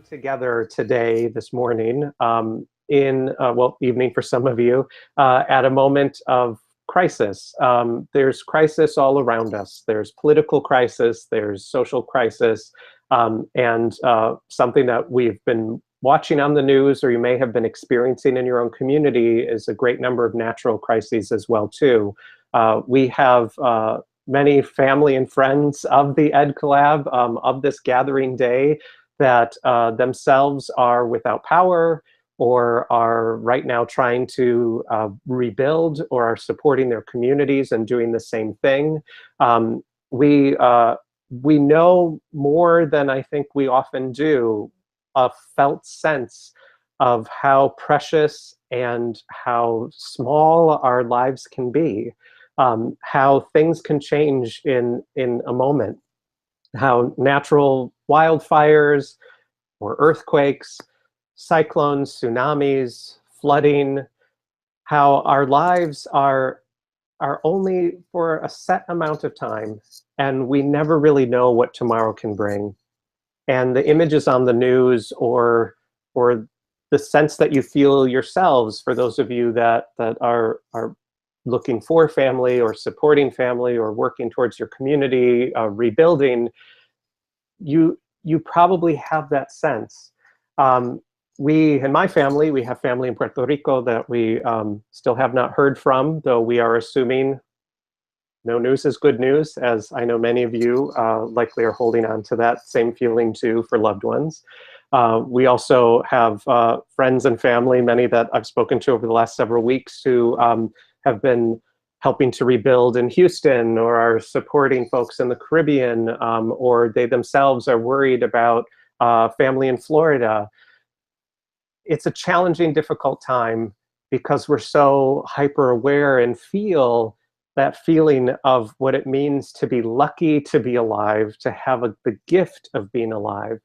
Together today, this morning, well, evening for some of you, at a moment of crisis. There's crisis all around us. There's political crisis, there's social crisis, and something that we've been watching on the news, or you may have been experiencing in your own community, is a great number of natural crises as well, too. We have many family and friends of the Ed Collab, of this gathering day, that themselves are without power, or are right now trying to rebuild, or are supporting their communities and doing the same thing. We know more than I think we often do, a felt sense of how precious and how small our lives can be, how things can change in a moment, how natural wildfires or earthquakes, cyclones, tsunamis, flooding, how our lives are only for a set amount of time, and we never really know what tomorrow can bring. And the images on the news, or the sense that you feel yourselves, for those of you that are looking for family, or supporting family, or working towards your community, rebuilding, you probably have that sense. We, in my family, we have family in Puerto Rico that we still have not heard from, though we are assuming no news is good news, as I know many of you likely are holding on to that same feeling too for loved ones. We also have friends and family, many that I've spoken to over the last several weeks, who have been helping to rebuild in Houston, or are supporting folks in the Caribbean, or they themselves are worried about family in Florida. It's a challenging, difficult time, because we're so hyper aware and feel that feeling of what it means to be lucky to be alive, to have the gift of being alive.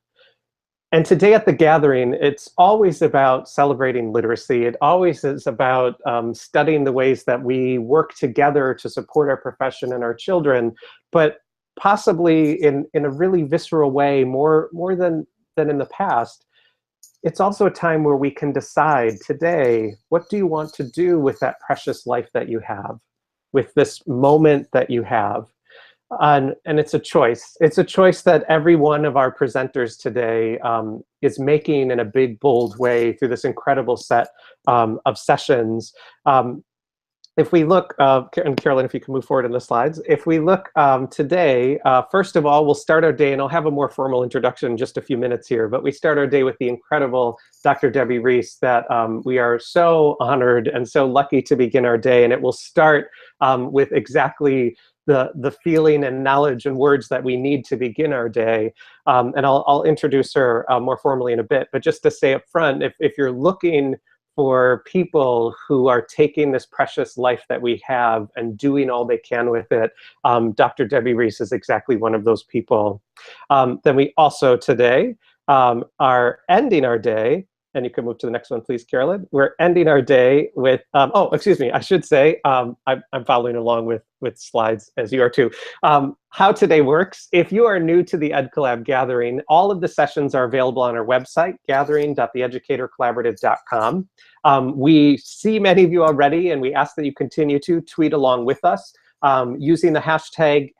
And today at the gathering, it's always about celebrating literacy. It always is about studying the ways that we work together to support our profession and our children, but possibly in a really visceral way, more than in the past. It's also a time where we can decide today, what do you want to do with that precious life that you have, with this moment that you have? And it's a choice. It's a choice that every one of our presenters today is making in a big, bold way through this incredible set of sessions. If we look, and Carolyn, if you can move forward in the slides. If we look today, first of all, we'll start our day, and I'll have a more formal introduction in just a few minutes here, but we start our day with the incredible Dr. Debbie Reece, that we are so honored and so lucky to begin our day. And it will start with exactly the feeling and knowledge and words that we need to begin our day. And I'll introduce her more formally in a bit, but just to say up front, if you're looking for people who are taking this precious life that we have and doing all they can with it, Dr. Debbie Reece is exactly one of those people. Then we also today are ending our day, and you can move to the next one, please, Carolyn. We're ending our day with, oh, excuse me, I should say, I'm following along with slides, as you are too. How today works: if you are new to the Ed Collab Gathering, all of the sessions are available on our website, gathering.theeducatorcollaborative.com. We see many of you already, and we ask that you continue to tweet along with us. Using the hashtag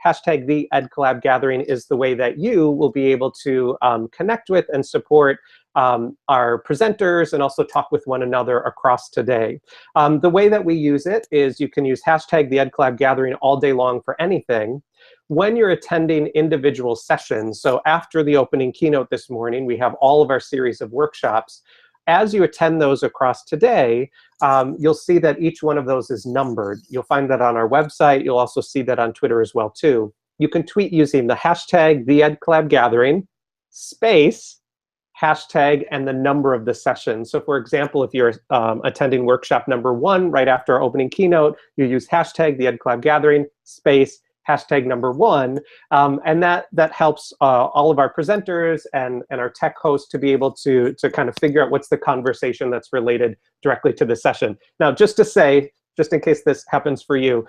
the Ed Collab Gathering is the way that you will be able to connect with and support our presenters and also talk with one another across today. The way that we use it is you can use hashtag the EdCollab Gathering all day long for anything. When you're attending individual sessions, so after the opening keynote this morning, we have all of our series of workshops. As you attend those across today, you'll see that each one of those is numbered. You'll find that on our website. You'll also see that on Twitter as well, too. You can tweet using the hashtag the EdCollab Gathering, space, hashtag, and the number of the session. So for example, if you're attending workshop number 1 right after our opening keynote, you use hashtag the EdCollab Gathering, space, hashtag number 1, and that helps all of our presenters and our tech hosts to be able to kind of figure out what's the conversation that's related directly to the session. Now, just to say, just in case this happens for you,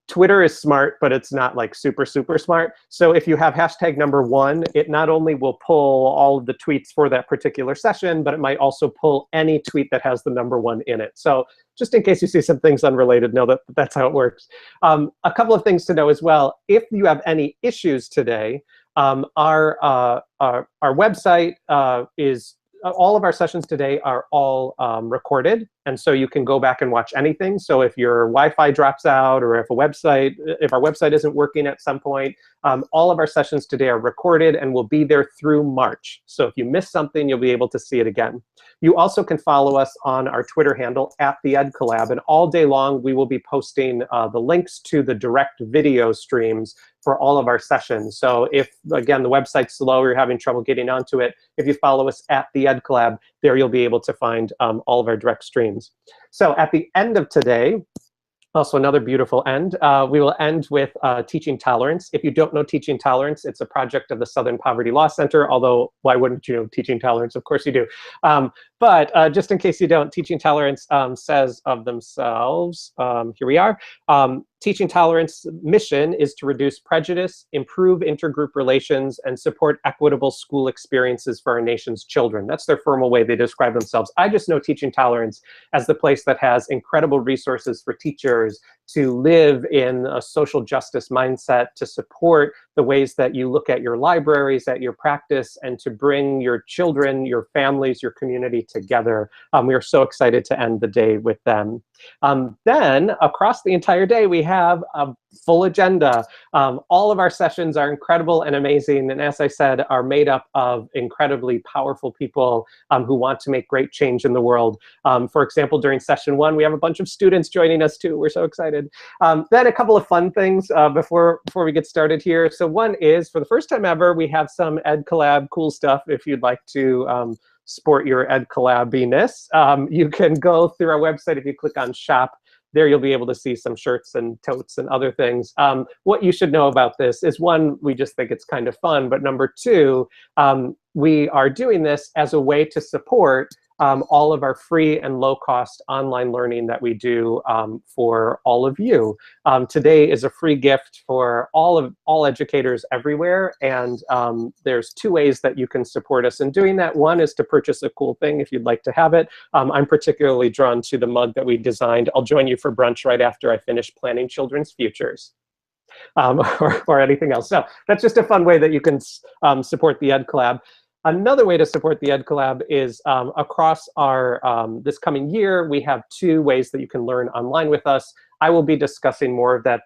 Twitter is smart, but it's not like super smart. So if you have hashtag number 1, it not only will pull all of the tweets for that particular session, but it might also pull any tweet that has the number 1 in it. So just in case you see some things unrelated, know that that's how it works. A couple of things to know as well. If you have any issues today, our website is all of our sessions today are all recorded, and so you can go back and watch anything. So if your Wi-Fi drops out, or if our website isn't working at some point, all of our sessions today are recorded and will be there through March. So if you miss something, you'll be able to see it again. You also can follow us on our Twitter handle @the_EdCollab, and all day long we will be posting the links to the direct video streams for all of our sessions. So if, again, the website's slow or you're having trouble getting onto it, if you follow us @the_EdCollab, there you'll be able to find all of our direct streams. So at the end of today, also another beautiful end, we will end with teaching tolerance. If you don't know teaching tolerance, it's a project of the Southern Poverty Law Center, although why wouldn't you know teaching tolerance? Of course you do. But just in case you don't, teaching tolerance says of themselves, here we are, teaching tolerance mission is to reduce prejudice, improve intergroup relations, and support equitable school experiences for our nation's children. That's their formal way they describe themselves. I just know teaching tolerance as the place that has incredible resources for teachers to live in a social justice mindset, to support the ways that you look at your libraries, at your practice, and to bring your children, your families, your community together. We are so excited to end the day with them. Then, across the entire day, we have a full agenda. All of our sessions are incredible and amazing, and as I said, are made up of incredibly powerful people who want to make great change in the world. For example, during session 1, we have a bunch of students joining us too. We're so excited. Then a couple of fun things before we get started here. So one is, for the first time ever, we have some EdCollab cool stuff if you'd like to sport your EdCollab-iness. You can go through our website. If you click on shop, there you'll be able to see some shirts and totes and other things. What you should know about this is, one, we just think it's kind of fun, but number 2, we are doing this as a way to support all of our free and low-cost online learning that we do for all of you. Today is a free gift for all educators everywhere, and there's 2 ways that you can support us in doing that. One is to purchase a cool thing if you'd like to have it. I'm particularly drawn to the mug that we designed. I'll join you for brunch right after I finish planning children's futures. Or anything else. So that's just a fun way that you can support the EdCollab. Another way to support the EdCollab is across our this coming year, we have 2 ways that you can learn online with us. I will be discussing more of that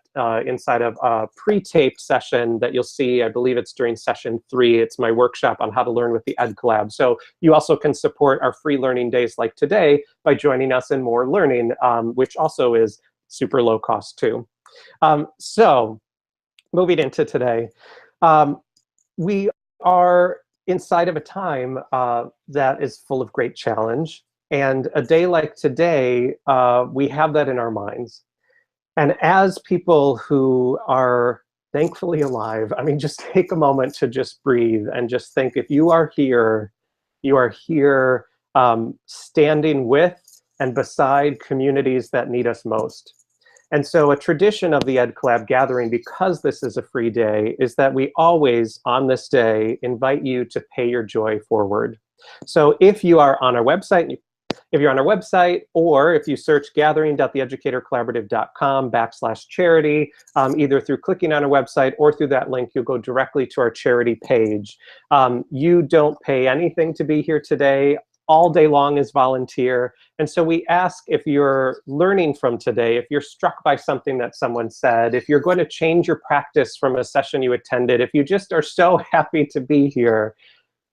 inside of a pre-taped session that you'll see. I believe it's during session 3. It's my workshop on how to learn with the EdCollab. So you also can support our free learning days like today by joining us in More Learning, which also is super low cost too. So moving into today, we are inside of a time that is full of great challenge. And a day like today, we have that in our minds. And as people who are thankfully alive, I mean, just take a moment to just breathe and just think, if you are here standing with and beside communities that need us most. And so a tradition of the EdCollab Gathering, because this is a free day, is that we always, on this day, invite you to pay your joy forward. So if you are on our website, If you're on our website, or if you search gathering.theeducatorcollaborative.com/charity, either through clicking on our website or through that link, you'll go directly to our charity page. You don't pay anything to be here today. All day long is volunteer. And so we ask, if you're learning from today, if you're struck by something that someone said, if you're going to change your practice from a session you attended, if you just are so happy to be here,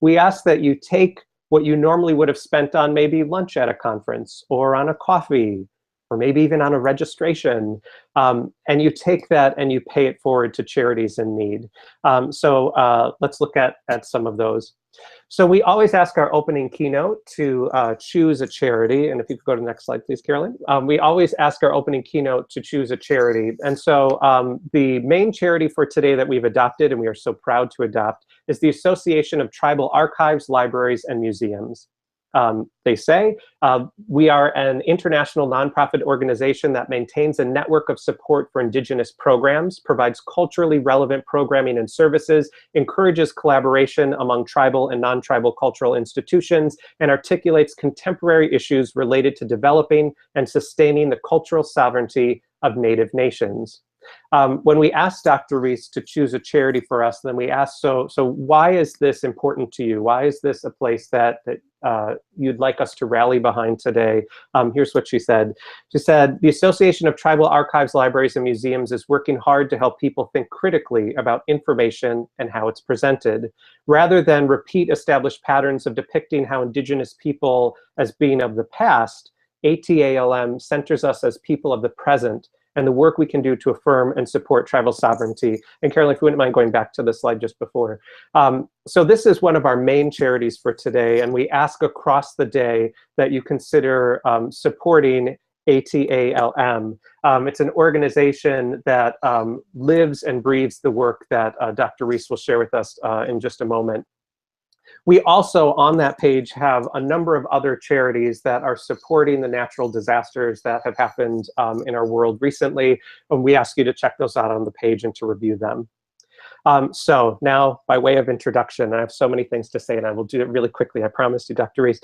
we ask that you take what you normally would have spent on maybe lunch at a conference or on a coffee or maybe even on a registration, and you take that and you pay it forward to charities in need. So let's look at some of those. So we always ask our opening keynote to choose a charity. And if you could go to the next slide, please, Carolyn. We always ask our opening keynote to choose a charity. And so the main charity for today that we've adopted, and we are so proud to adopt, is the Association of Tribal Archives, Libraries, and Museums. They say we are an international nonprofit organization that maintains a network of support for Indigenous programs, provides culturally relevant programming and services, encourages collaboration among tribal and non-tribal cultural institutions, and articulates contemporary issues related to developing and sustaining the cultural sovereignty of Native nations. When we asked Dr. Reece to choose a charity for us, then we asked, so why is this important to you? Why is this a place that you'd like us to rally behind today? Here's what she said. She said, the Association of Tribal Archives, Libraries, and Museums is working hard to help people think critically about information and how it's presented. Rather than repeat established patterns of depicting how Indigenous people as being of the past, ATALM centers us as people of the present and the work we can do to affirm and support tribal sovereignty. And Carolyn, if you wouldn't mind going back to the slide just before. So this is one of our main charities for today, and we ask across the day that you consider supporting ATALM. It's an organization that lives and breathes the work that Dr. Reece will share with us in just a moment. We also, on that page, have a number of other charities that are supporting the natural disasters that have happened in our world recently, and we ask you to check those out on the page and to review them. So now, by way of introduction, I have so many things to say, and I will do it really quickly, I promise you, Dr. Reece.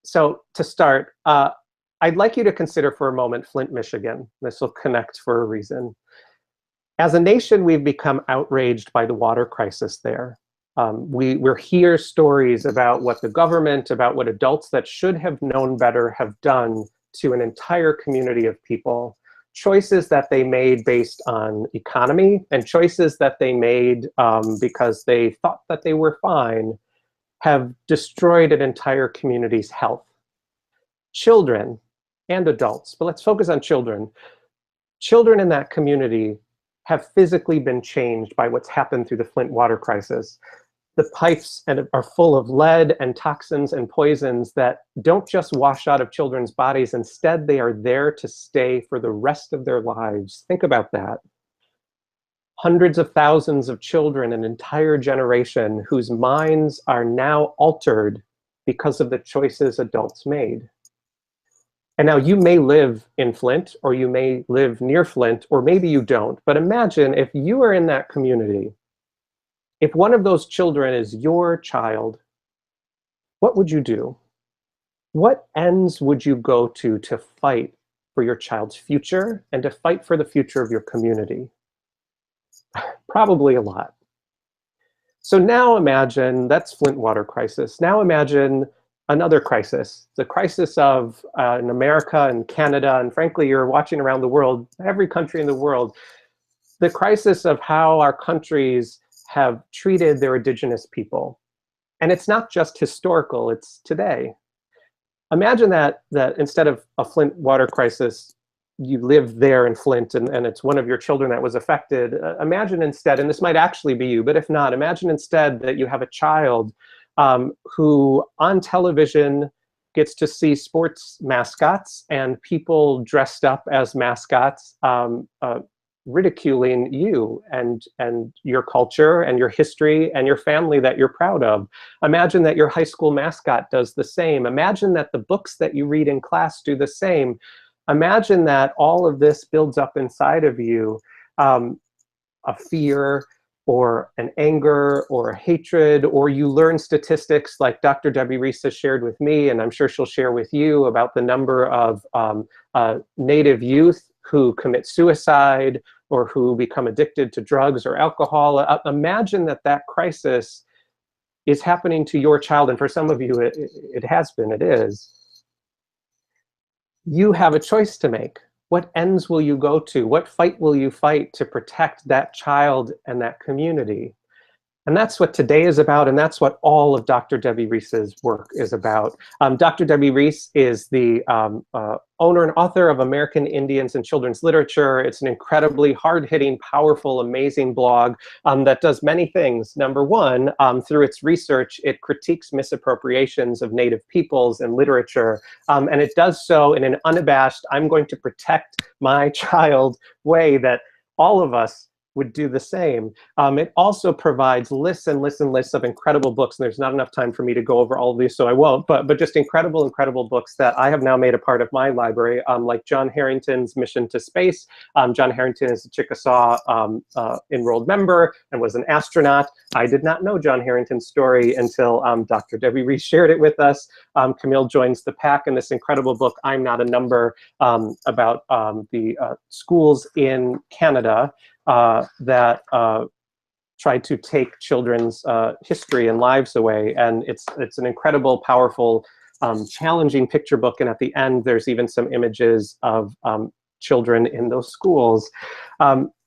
So to start, I'd like you to consider for a moment Flint, Michigan. This will connect for a reason. As a nation, we've become outraged by the water crisis there. We're hear stories about what the government, about what adults that should have known better have done to an entire community of people. Choices that they made based on economy and choices that they made because they thought that they were fine have destroyed an entire community's health. Children and adults, but let's focus on children. Children in that community have physically been changed by what's happened through the Flint water crisis. The pipes are full of lead and toxins and poisons that don't just wash out of children's bodies. Instead, they are there to stay for the rest of their lives. Think about that. Hundreds of thousands of children, an entire generation whose minds are now altered because of the choices adults made. And now you may live in Flint, or you may live near Flint, or maybe you don't. But imagine if you are in that community. If one of those children is your child, what would you do? What ends would you go to fight for your child's future and to fight for the future of your community? Probably a lot. So now imagine, that's Flint water crisis. Now imagine another crisis, the crisis of in America and Canada, and frankly, you're watching around the world, every country in the world, the crisis of how our countries have treated their Indigenous people. And it's not just historical, it's today. Imagine that instead of a Flint water crisis, you live there in Flint and it's one of your children that was affected. Imagine instead, and this might actually be you, but if not, imagine instead that you have a child who on television gets to see sports mascots and people dressed up as mascots ridiculing you and your culture and your history and your family that you're proud of. Imagine that your high school mascot does the same. Imagine that the books that you read in class do the same. Imagine that all of this builds up inside of you a fear or an anger or a hatred, or you learn statistics like Dr. Debbie Reece has shared with me, and I'm sure she'll share with you, about the number of Native youth who commit suicide or who become addicted to drugs or alcohol. Imagine that that crisis is happening to your child, and for some of you it has been, it is. You have a choice to make. What ends will you go to? What fight will you fight to protect that child and that community? And that's what today is about, and that's what all of Dr. Debbie Reece's work is about. Dr. Debbie Reece is the owner and author of American Indians in Children's Literature. It's an incredibly hard-hitting, powerful, amazing blog that does many things. Number one, through its research, it critiques misappropriations of Native peoples and literature, and it does so in an unabashed, I'm going to protect my child way that all of us would do the same. It also provides lists and lists and lists of incredible books, and there's not enough time for me to go over all of these, so I won't, but just incredible, incredible books that I have now made a part of my library, like John Harrington's Mission to Space. John Harrington is a Chickasaw enrolled member and was an astronaut. I did not know John Harrington's story until Dr. Debbie Reece shared it with us. Camille joins the pack in this incredible book, I'm Not a Number, about the schools in Canada that tried to take children's history and lives away. And it's an incredible, powerful, challenging picture book. And at the end, there's even some images of children in those schools.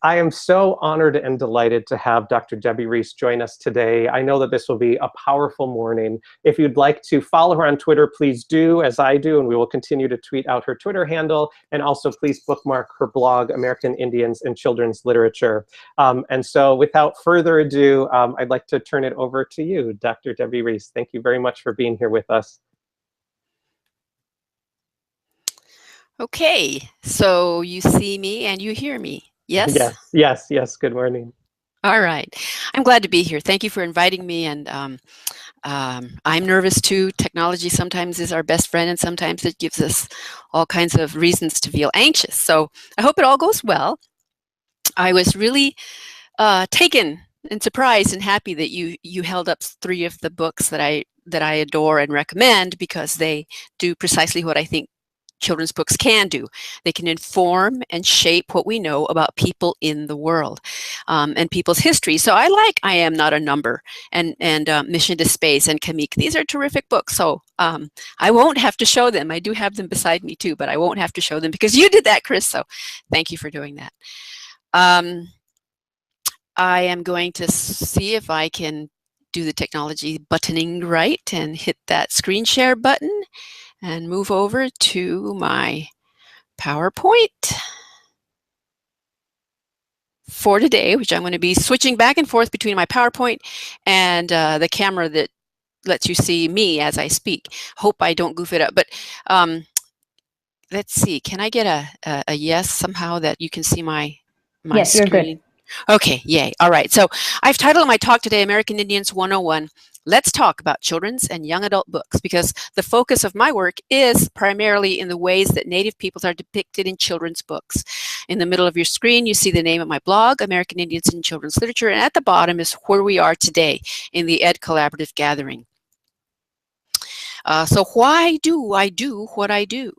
I am so honored and delighted to have Dr. Debbie Reece join us today. I know that this will be a powerful morning. If you'd like to follow her on Twitter, please do, as I do, and we will continue to tweet out her Twitter handle. And also please bookmark her blog, American Indians in Children's Literature. And so without further ado, I'd like to turn it over to you, Dr. Debbie Reece. Thank you very much for being here with us. Okay, so you see me and you hear me, yes? Yes, yes, yes, good morning. All right, I'm glad to be here. Thank you for inviting me, and I'm nervous too. Technology sometimes is our best friend, and sometimes it gives us all kinds of reasons to feel anxious. So I hope it all goes well. I was really taken and surprised and happy that you held up 3 of the books that I adore and recommend, because they do precisely what I think children's books can do. They can inform and shape what we know about people in the world, and people's history. So I like I Am Not a Number and Mission to Space and Kamik. These are terrific books. So I won't have to show them. I do have them beside me too, but I won't have to show them because you did that, Chris. So thank you for doing that. I am going to see if I can do the technology buttoning right and hit that screen share button and move over to my PowerPoint for today, which I'm going to be switching back and forth between my PowerPoint and the camera that lets you see me as I speak. Hope I don't goof it up, but let's see. Can I get a yes somehow that you can see my yes, screen? You're good. Okay, yay. All right, so I've titled my talk today, American Indians 101. Let's talk about children's and young adult books, because the focus of my work is primarily in the ways that Native peoples are depicted in children's books. In the middle of your screen, you see the name of my blog, American Indians in Children's Literature, and at the bottom is where we are today in the Ed Collaborative Gathering. So why do I do what I do?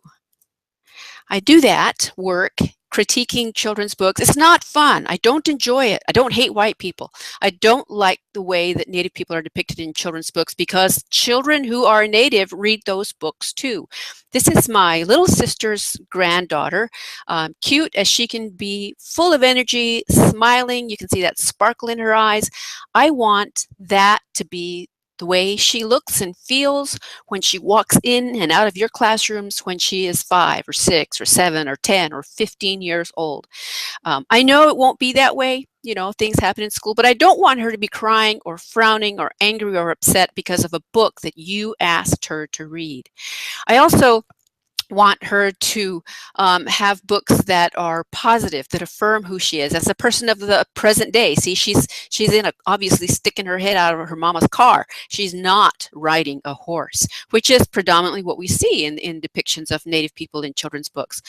I do that work critiquing children's books. It's not fun. I don't enjoy it. I don't hate white people. I don't like the way that Native people are depicted in children's books, because children who are Native read those books too. This is my little sister's granddaughter, cute as she can be, full of energy, smiling. You can see that sparkle in her eyes. I want that to be the way she looks and feels when she walks in and out of your classrooms when she is 5 or 6 or 7 or 10 or 15 years old. I know it won't be that way. You know, things happen in school, but I don't want her to be crying or frowning or angry or upset because of a book that you asked her to read. I also want her to have books that are positive, that affirm who she is as a person of the present day. See, she's obviously sticking her head out of her mama's car. She's not riding a horse, which is predominantly what we see in depictions of Native people in children's books.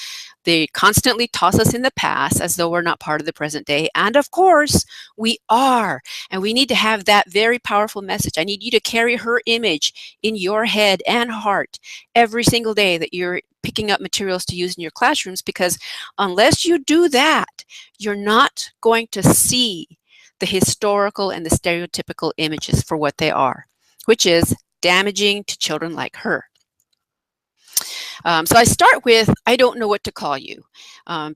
They constantly toss us in the past as though we're not part of the present day. And of course, we are. And we need to have that very powerful message. I need you to carry her image in your head and heart every single day that you're picking up materials to use in your classrooms, because unless you do that, you're not going to see the historical and the stereotypical images for what they are, which is damaging to children like her. So I start with, I don't know what to call you.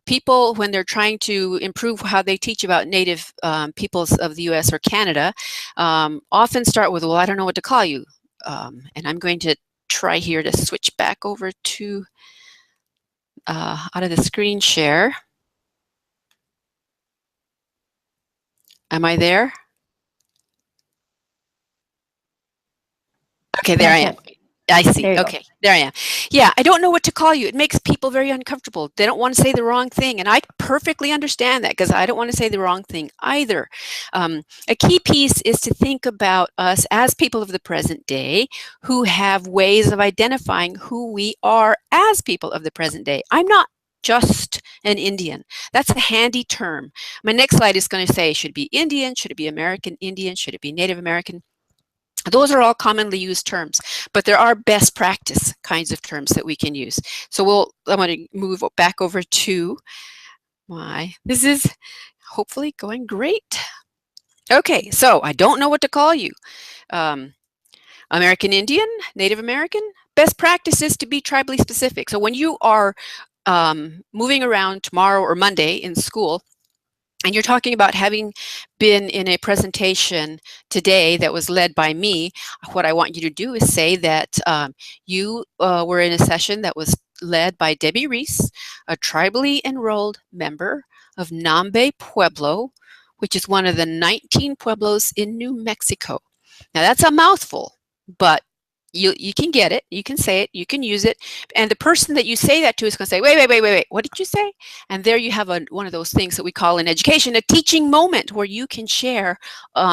People, when they're trying to improve how they teach about Native peoples of the US or Canada, often start with, well, I don't know what to call you. And I'm going to try here to switch back over to out of the screen share. Am I there? Okay, there I am. I see. Okay, there I am. Yeah, I don't know what to call you. It makes people very uncomfortable. They don't want to say the wrong thing. And I perfectly understand that, because I don't want to say the wrong thing either. A key piece is to think about us as people of the present day who have ways of identifying who we are as people of the present day. I'm not just an Indian. That's a handy term. My next slide is going to say, should it be Indian? Should it be American Indian? Should it be Native American? Those are all commonly used terms, but there are best practice kinds of terms that we can use. So I'm going to move back over to this is hopefully going great. Okay, so I don't know what to call you. American Indian, Native American, best practice is to be tribally specific. So when you are moving around tomorrow or Monday in school, and you're talking about having been in a presentation today that was led by me, what I want you to do is say that you were in a session that was led by Debbie Reece, a tribally enrolled member of Nambe Pueblo, which is one of the 19 pueblos in New Mexico. Now that's a mouthful, but you can get it, you can say it, you can use it, and the person that you say that to is going to say, wait, what did you say? And there you have one of those things that we call in education a teaching moment, where you can share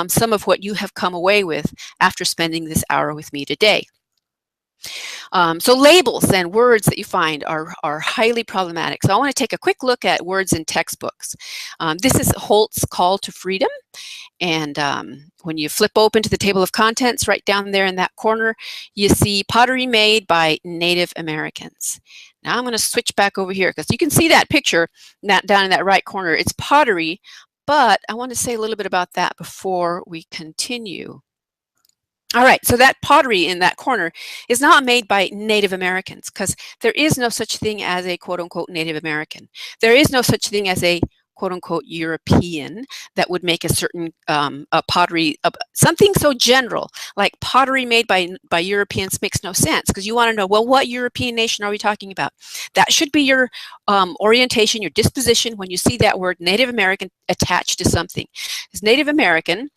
some of what you have come away with after spending this hour with me today. So labels and words that you find are highly problematic. So I want to take a quick look at words in textbooks. This is Holt's Call to Freedom. And when you flip open to the table of contents, right down there in that corner, you see pottery made by Native Americans. Now I'm going to switch back over here, because you can see that picture down in that right corner. It's pottery, but I want to say a little bit about that before we continue. All right, so that pottery in that corner is not made by Native Americans, because there is no such thing as a quote-unquote Native American. There is no such thing as a quote-unquote European that would make a certain pottery, something so general like pottery made by Europeans makes no sense, because you want to know, well, what European nation are we talking about? That should be your orientation, your disposition when you see that word Native American attached to something. Because Native American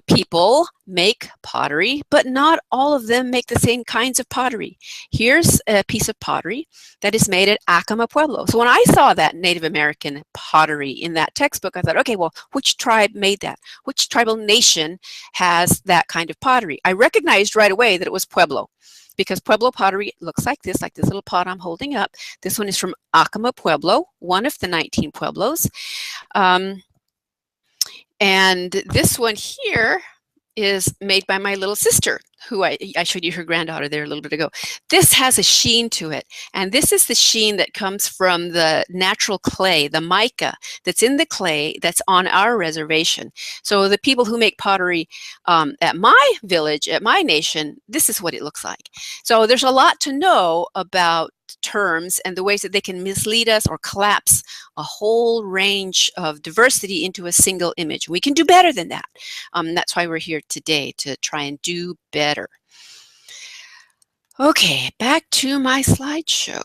people make pottery, but not all of them make the same kinds of pottery. Here's a piece of pottery that is made at Acoma Pueblo. So when I saw that Native American pottery in that textbook, I thought, okay, well, which tribe made that? Which tribal nation has that kind of pottery? I recognized right away that it was Pueblo, because Pueblo pottery looks like this little pot I'm holding up. This one is from Acoma Pueblo, one of the 19 pueblos. And this one here is made by my little sister, who I showed you her granddaughter there a little bit ago. This has a sheen to it, and this is the sheen that comes from the natural clay, the mica that's in the clay that's on our reservation. So the people who make pottery at my village, at my nation, this is what it looks like. So there's a lot to know about terms and the ways that they can mislead us or collapse a whole range of diversity into a single image. We can do better than that. That's why we're here today, to try and do better. Okay, back to my slideshow.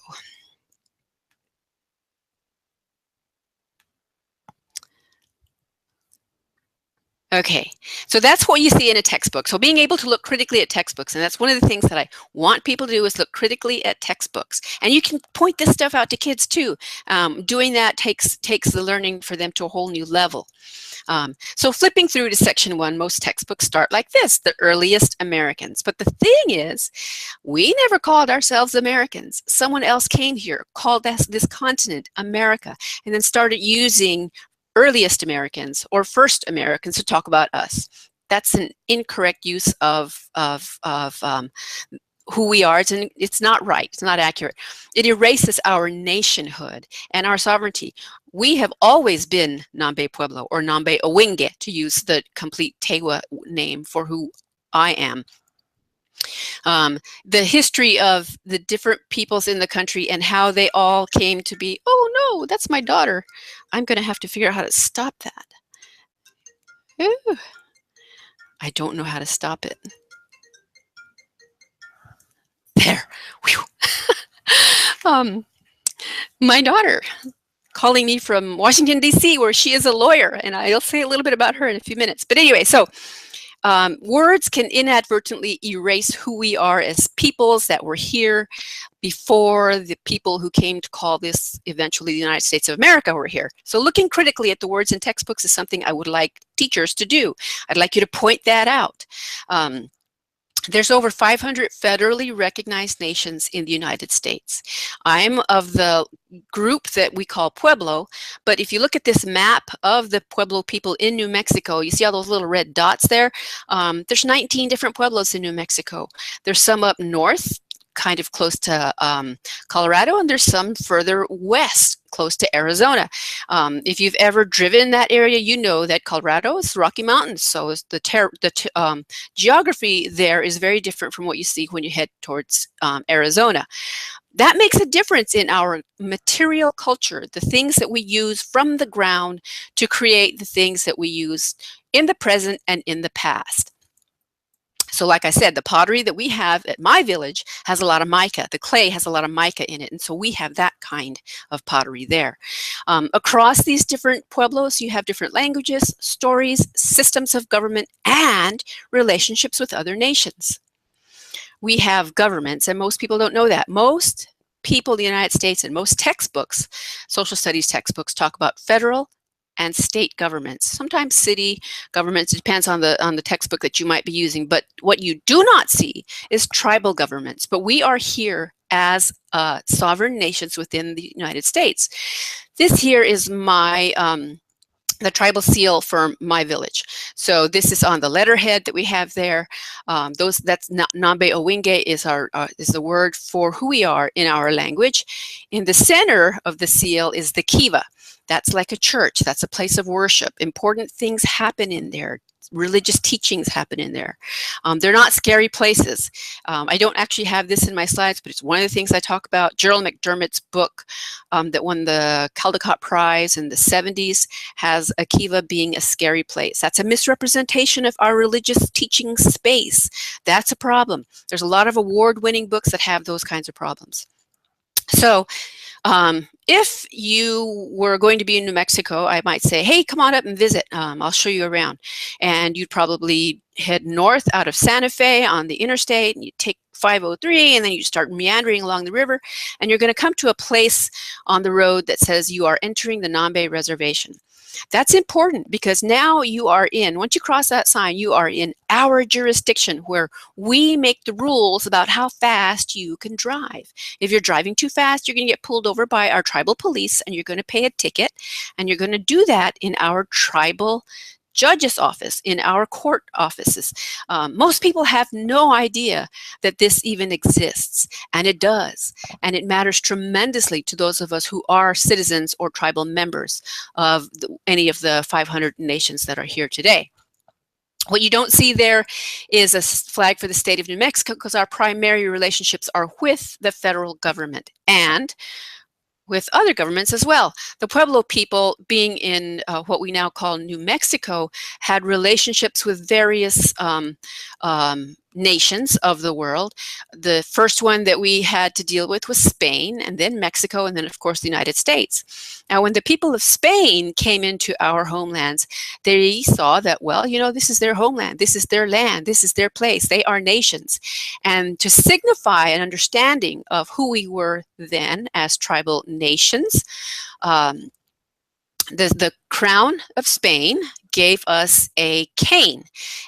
Okay, so that's what you see in a textbook. So being able to look critically at textbooks, and that's one of the things that I want people to do, is look critically at textbooks. And you can point this stuff out to kids too. Doing that takes the learning for them to a whole new level. So flipping through to section 1, most textbooks start like this: the earliest Americans. But the thing is, we never called ourselves Americans. Someone else came here, called us this continent America, and then started using earliest Americans or first Americans to talk about us. That's an incorrect use of who we are. It's not right. It's not accurate. It erases our nationhood and our sovereignty. We have always been Nambe Pueblo, or Nambe Owinge, to use the complete Tewa name for who I am. The history of the different peoples in the country and how they all came to be. Oh no, that's my daughter. I'm going to have to figure out how to stop that. Ooh, I don't know how to stop it. There. My daughter calling me from Washington, D.C., where she is a lawyer, and I'll say a little bit about her in a few minutes. But anyway, so words can inadvertently erase who we are as peoples that were here before the people who came to call this eventually the United States of America were here. So looking critically at the words in textbooks is something I would like teachers to do. I'd like you to point that out. There's over 500 federally recognized nations in the United States. I'm of the group that we call Pueblo, but if you look at this map of the Pueblo people in New Mexico, you see all those little red dots there? There's 19 different Pueblos in New Mexico. There's some up north, kind of close to Colorado, and there's some further west, close to Arizona. If you've ever driven that area, you know that Colorado is Rocky Mountains, so is the geography there is very different from what you see when you head towards Arizona. That makes a difference in our material culture, the things that we use from the ground to create the things that we use in the present and in the past. So like I said, the pottery that we have at my village has a lot of mica. The clay has a lot of mica in it, and so we have that kind of pottery there. Across these different pueblos, you have different languages, stories, systems of government, and relationships with other nations. We have governments, and most people don't know that. Most people in the United States and most textbooks, social studies textbooks, talk about federal and state governments, sometimes city governments. It depends on the textbook that you might be using. But what you do not see is tribal governments. But we are here as sovereign nations within the United States. This here is my the tribal seal for my village. So this is on the letterhead that we have there. That's Nambe Owinge is the word for who we are in our language. In the center of the seal is the kiva. That's like a church. That's a place of worship. Important things happen in there. Religious teachings happen in there. They're not scary places. I don't actually have this in my slides, but it's one of the things I talk about. Gerald McDermott's book that won the Caldecott Prize in the 70s has a kiva being a scary place. That's a misrepresentation of our religious teaching space. That's a problem. There's a lot of award-winning books that have those kinds of problems. So if you were going to be in New Mexico, I might say, hey, come on up and visit. I'll show you around. And you'd probably head north out of Santa Fe on the interstate, and you take 503, and then you start meandering along the river, and you're going to come to a place on the road that says you are entering the Nambe Reservation. That's important because now you are in, once you cross that sign, you are in our jurisdiction where we make the rules about how fast you can drive. If you're driving too fast, you're going to get pulled over by our tribal police and you're going to pay a ticket, and you're going to do that in our tribal judge's office, in our court offices. Most people have no idea that this even exists, and it does. And it matters tremendously to those of us who are citizens or tribal members of any of the 500 nations that are here today. What you don't see there is a flag for the state of New Mexico because our primary relationships are with the federal government and with other governments as well. The Pueblo people, being in what we now call New Mexico, had relationships with various nations of the world. The first one that we had to deal with was Spain, and then Mexico, and then, of course, the United States. Now, when the people of Spain came into our homelands, they saw that, well, you know, this is their homeland, this is their land, this is their place, they are nations. And to signify an understanding of who we were then as tribal nations, the crown of Spain gave us a cane,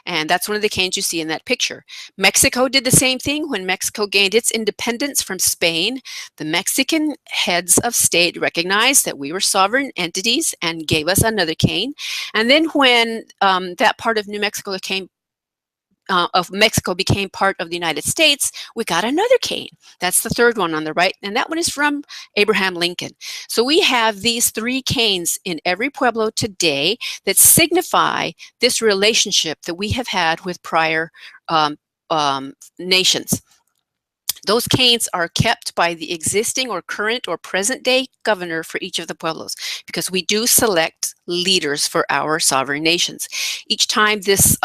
and that's one of the canes you see in that picture. Mexico did the same thing. When Mexico gained its independence from Spain, the Mexican heads of state recognized that we were sovereign entities and gave us another cane. And then when that part of New Mexico became part of the United States, we got another cane. That's the third one on the right, and that one is from Abraham Lincoln. So we have these three canes in every pueblo today that signify this relationship that we have had with prior nations. Those canes are kept by the existing or current or present day governor for each of the pueblos, because we do select leaders for our sovereign nations. Each time this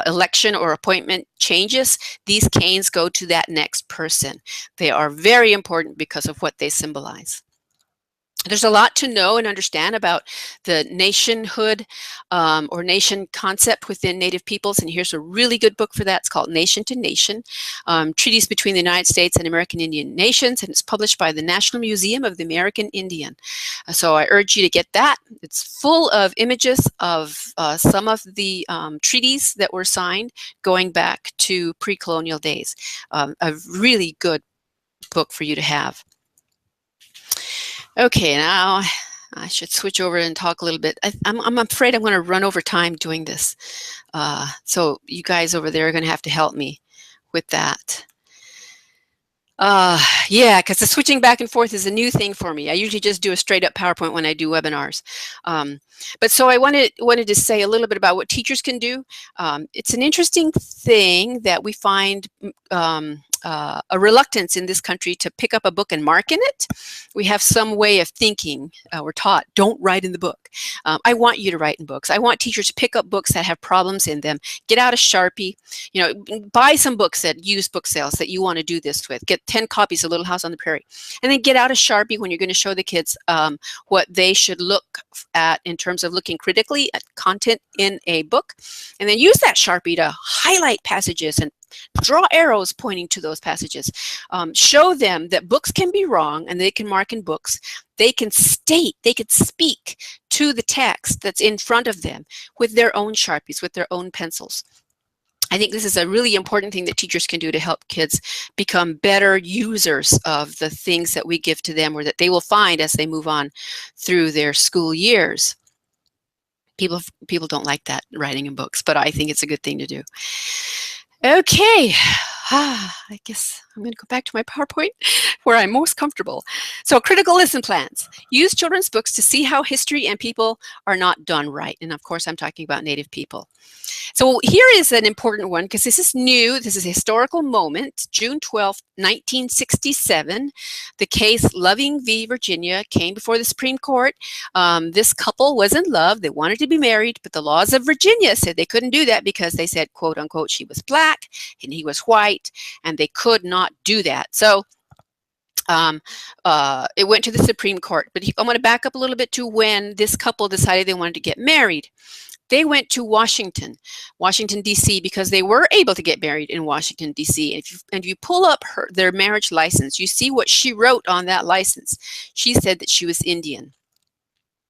election or appointment changes, these canes go to that next person. They are very important because of what they symbolize. There's a lot to know and understand about the nationhood or nation concept within Native peoples, and here's a really good book for that. It's called Nation to Nation, Treaties Between the United States and American Indian Nations, and it's published by the National Museum of the American Indian. So I urge you to get that. It's full of images of some of the treaties that were signed going back to pre-colonial days. A really good book for you to have. Okay, now I should switch over and talk a little bit. I'm afraid I'm going to run over time doing this. So you guys over there are going to have to help me with that. Yeah, because the switching back and forth is a new thing for me. I usually just do a straight up PowerPoint when I do webinars. But so I wanted to say a little bit about what teachers can do. It's an interesting thing that we find a reluctance in this country to pick up a book and mark in it. We have some way of thinking. We're taught, don't write in the book. I want you to write in books. I want teachers to pick up books that have problems in them. Get out a Sharpie. You know, buy some books at used book sales that you want to do this with. Get 10 copies of Little House on the Prairie. And then get out a Sharpie when you're going to show the kids what they should look at in terms of looking critically at content in a book. And then use that Sharpie to highlight passages and draw arrows pointing to those passages. Show them that books can be wrong and they can mark in books. They can state, they can speak to the text that's in front of them with their own Sharpies, with their own pencils. I think this is a really important thing that teachers can do to help kids become better users of the things that we give to them, or that they will find as they move on through their school years. People don't like that, writing in books, but I think it's a good thing to do. Okay, I guess I'm going to go back to my PowerPoint where I'm most comfortable. So critical lesson plans. Use children's books to see how history and people are not done right. And of course, I'm talking about Native people. So here is an important one because this is new. This is a historical moment. June 12th, 1967, the case Loving v. Virginia came before the Supreme Court. This couple was in love. They wanted to be married, but the laws of Virginia said they couldn't do that because they said, quote unquote, she was black and he was white, and they could not do that. So it went to the Supreme Court. But I'm going to back up a little bit to when this couple decided they wanted to get married. They went to Washington, D.C., because they were able to get married in Washington, D.C. And if you pull up their marriage license, you see what she wrote on that license. She said that she was Indian.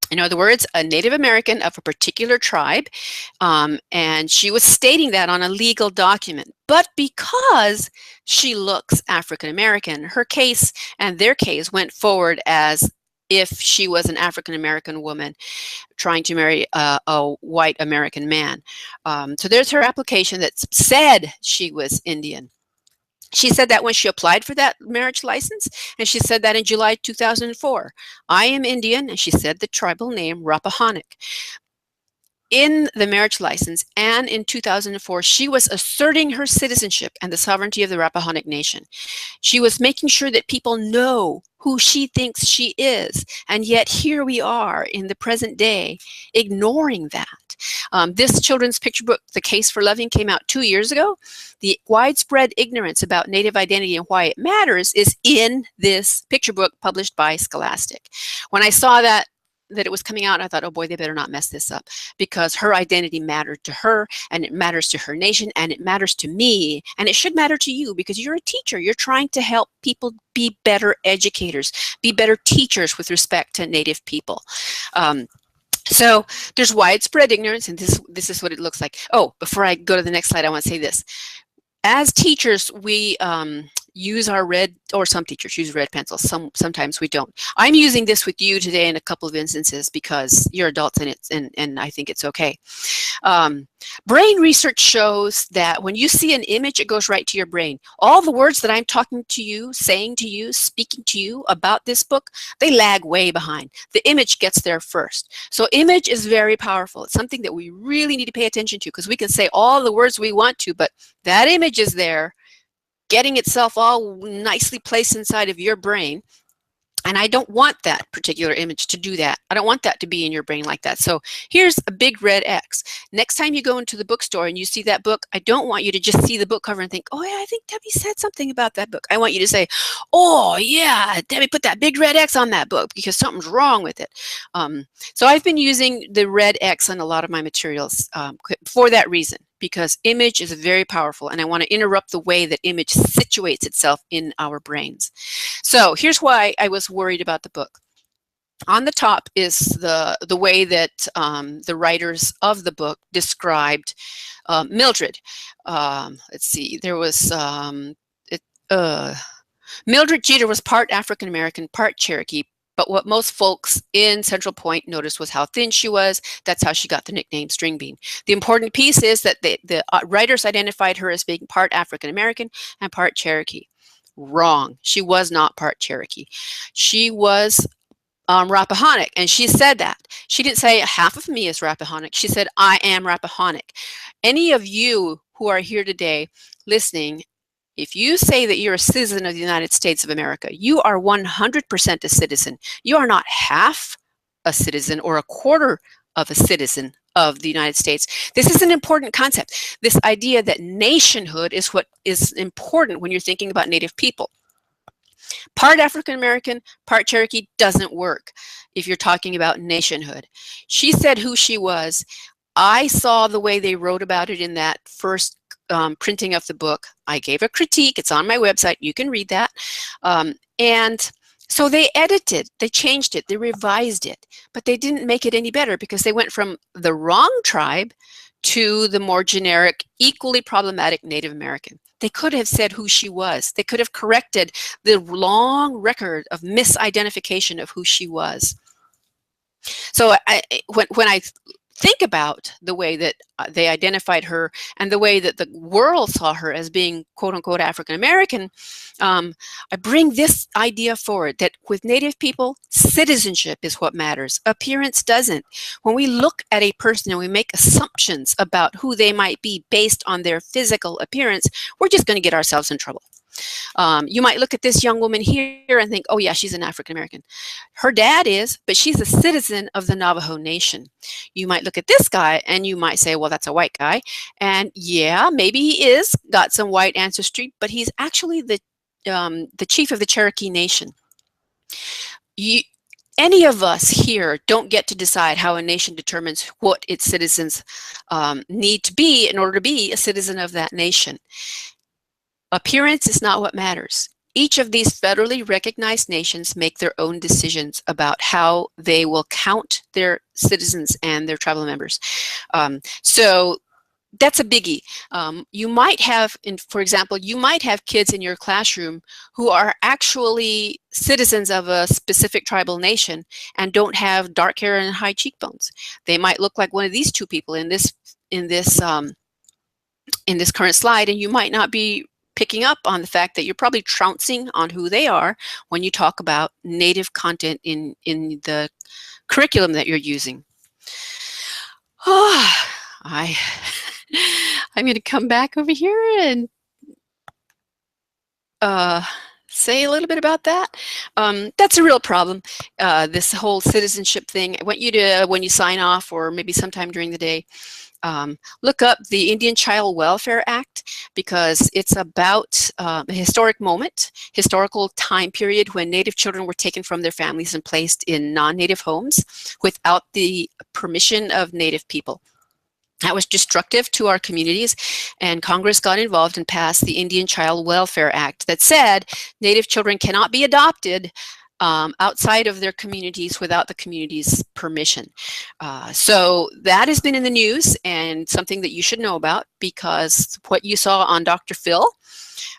In other words, a Native American of a particular tribe, and she was stating that on a legal document. But because she looks African American, her case and their case went forward as if she was an African American woman trying to marry a white American man. So there's her application that said she was Indian. She said that when she applied for that marriage license, and she said that in July 2004. I am Indian, and she said the tribal name Rappahannock. In the marriage license and in 2004, she was asserting her citizenship and the sovereignty of the Rappahannock Nation. She was making sure that people know who she thinks she is. And yet here we are in the present day ignoring that. This children's picture book, The Case for Loving, came out 2 years ago. The widespread ignorance about Native identity and why it matters is in this picture book published by Scholastic. When I saw that it was coming out, I thought, oh boy, they better not mess this up, because her identity mattered to her, and it matters to her nation, and it matters to me, and it should matter to you, because you're a teacher. You're trying to help people be better educators, be better teachers with respect to Native people. So there's widespread ignorance, and this is what it looks like. Oh, before I go to the next slide, I want to say this. As teachers, we use our red, or some teachers use red pencils. Sometimes we don't. I'm using this with you today in a couple of instances because you're adults, and I think it's okay. Brain research shows that when you see an image, it goes right to your brain. All the words that I'm talking to you, saying to you, speaking to you about this book, they lag way behind. The image gets there first. So image is very powerful. It's something that we really need to pay attention to, because we can say all the words we want to, but that image is there, getting itself all nicely placed inside of your brain. And I don't want that particular image to do that. I don't want that to be in your brain like that. So here's a big red X. Next time you go into the bookstore and you see that book, I don't want you to just see the book cover and think, oh yeah, I think Debbie said something about that book. I want you to say, oh yeah, Debbie put that big red X on that book because something's wrong with it. So I've been using the red X on a lot of my materials for that reason, because image is very powerful, and I want to interrupt the way that image situates itself in our brains. So here's why I was worried about the book. On the top is the way that the writers of the book described Mildred. Let's see, there was Mildred Jeter was part African American, part Cherokee. But what most folks in Central Point noticed was how thin she was. That's how she got the nickname String Bean. The important piece is that the writers identified her as being part African American and part Cherokee. Wrong. She was not part Cherokee. She was Rappahannock, and she said that. She didn't say half of me is Rappahannock. She said, I am Rappahannock. Any of you who are here today listening, if you say that you're a citizen of the United States of America, you are 100% a citizen. You are not half a citizen or a quarter of a citizen of the United States. This is an important concept. This idea that nationhood is what is important when you're thinking about Native people. Part African American, part Cherokee doesn't work if you're talking about nationhood. She said who she was. I saw the way they wrote about it in that first printing of the book. I gave a critique. It's on my website. You can read that. And so they edited, they changed it, they revised it, but they didn't make it any better, because they went from the wrong tribe to the more generic, equally problematic Native American. They could have said who she was. They could have corrected the long record of misidentification of who she was. So when I think about the way that they identified her and the way that the world saw her as being quote unquote African American, I bring this idea forward that with Native people, citizenship is what matters. Appearance doesn't. When we look at a person and we make assumptions about who they might be based on their physical appearance, we're just going to get ourselves in trouble. You might look at this young woman here and think, oh yeah, she's an African American. Her dad is, but she's a citizen of the Navajo Nation. You might look at this guy and you might say, well, that's a white guy. And yeah, maybe he is got some white ancestry, but he's actually the chief of the Cherokee Nation. Any of us here don't get to decide how a nation determines what its citizens need to be in order to be a citizen of that nation. Appearance is not what matters. Each of these federally recognized nations make their own decisions about how they will count their citizens and their tribal members. So that's a biggie. You might have, for example, you might have kids in your classroom who are actually citizens of a specific tribal nation and don't have dark hair and high cheekbones. They might look like one of these two people in this current slide, and you might not be picking up on the fact that you're probably trouncing on who they are when you talk about Native content in the curriculum that you're using. Oh, I'm going to come back over here and say a little bit about that? That's a real problem. This whole citizenship thing. I want you to, when you sign off, or maybe sometime during the day, look up the Indian Child Welfare Act, because it's about a historic moment, historical time period when Native children were taken from their families and placed in non-Native homes without the permission of Native people. That was destructive to our communities, and Congress got involved and passed the Indian Child Welfare Act that said Native children cannot be adopted outside of their communities without the community's permission. So that has been in the news and something that you should know about, because what you saw on Dr. Phil,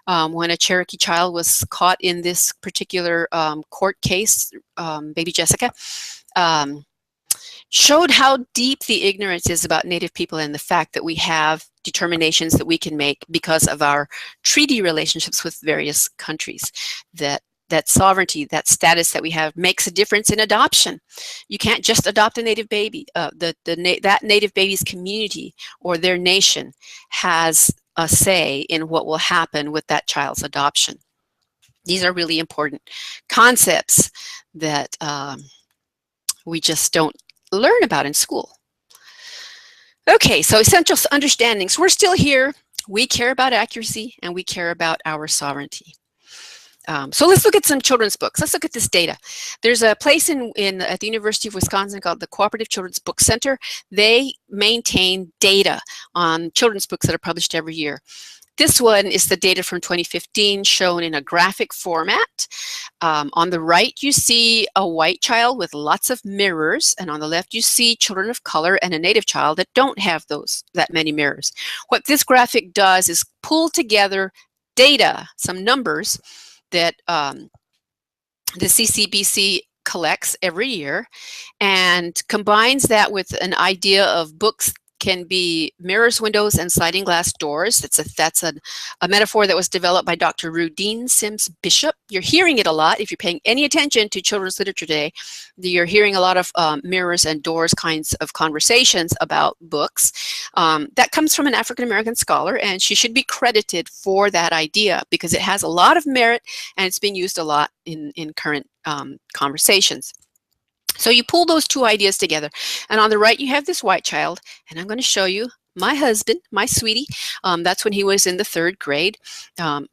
when a Cherokee child was caught in this particular court case, baby Jessica, showed how deep the ignorance is about Native people, and the fact that we have determinations that we can make because of our treaty relationships with various countries. That sovereignty, that status that we have, makes a difference in adoption. You can't just adopt a Native baby. That Native baby's community or their nation has a say in what will happen with that child's adoption. These are really important concepts that we just don't learn about in school. Okay, so essential understandings. We're still here. We care about accuracy, and we care about our sovereignty. So let's look at some children's books. Let's look at this data. There's a place at the University of Wisconsin called the Cooperative Children's Book Center. They maintain data on children's books that are published every year. This one is the data from 2015 shown in a graphic format. On the right, you see a white child with lots of mirrors, and on the left, you see children of color and a Native child that don't have that many mirrors. What this graphic does is pull together data, some numbers, that the CCBC collects every year, and combines that with an idea of books can be mirrors, windows, and sliding glass doors. That's a metaphor that was developed by Dr. Rudine Sims Bishop. You're hearing it a lot. If you're paying any attention to children's literature today, you're hearing a lot of mirrors and doors kinds of conversations about books. That comes from an African-American scholar, and she should be credited for that idea, because it has a lot of merit and it's being used a lot in current conversations. So you pull those two ideas together, and on the right you have this white child, and I'm going to show you my husband, my sweetie. That's when he was in the 3rd grade.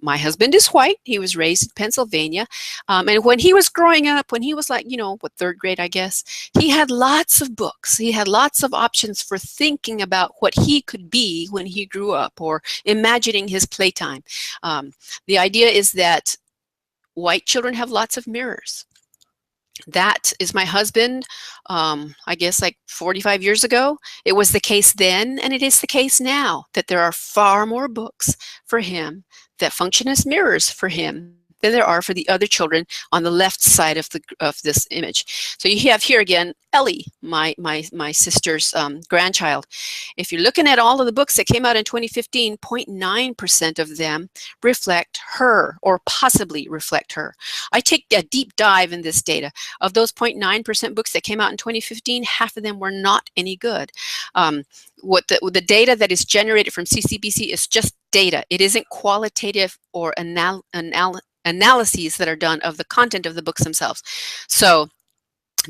My husband is white. He was raised in Pennsylvania, and when he was growing up, when he was like, 3rd grade, I guess, he had lots of books. He had lots of options for thinking about what he could be when he grew up, or imagining his playtime. The idea is that white children have lots of mirrors. That is my husband, I guess like 45 years ago. It was the case then, and it is the case now, that there are far more books for him that function as mirrors for him than there are for the other children on the left side of this image. So you have here again Ellie, my sister's grandchild. If you're looking at all of the books that came out in 2015, 0.9% of them reflect her, or possibly reflect her. I take a deep dive in this data. Of those 0.9% books that came out in 2015, half of them were not any good. What the data that is generated from CCBC is just data. It isn't qualitative or analyses that are done of the content of the books themselves. So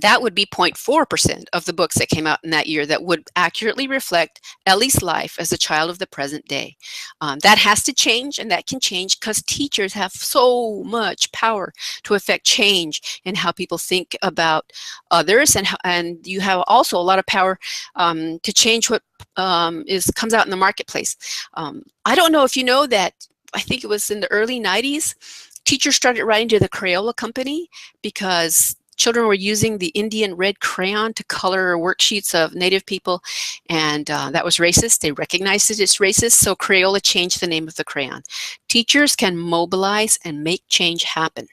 that would be 0.4% of the books that came out in that year that would accurately reflect Ellie's life as a child of the present day. That has to change, and that can change because teachers have so much power to affect change in how people think about others, and you have also a lot of power to change what comes out in the marketplace. I don't know if you know that, I think it was in the early 90s, teachers started writing to the Crayola company because children were using the Indian red crayon to color worksheets of Native people, and that was racist. They recognized it as racist, so Crayola changed the name of the crayon. Teachers can mobilize and make change happen.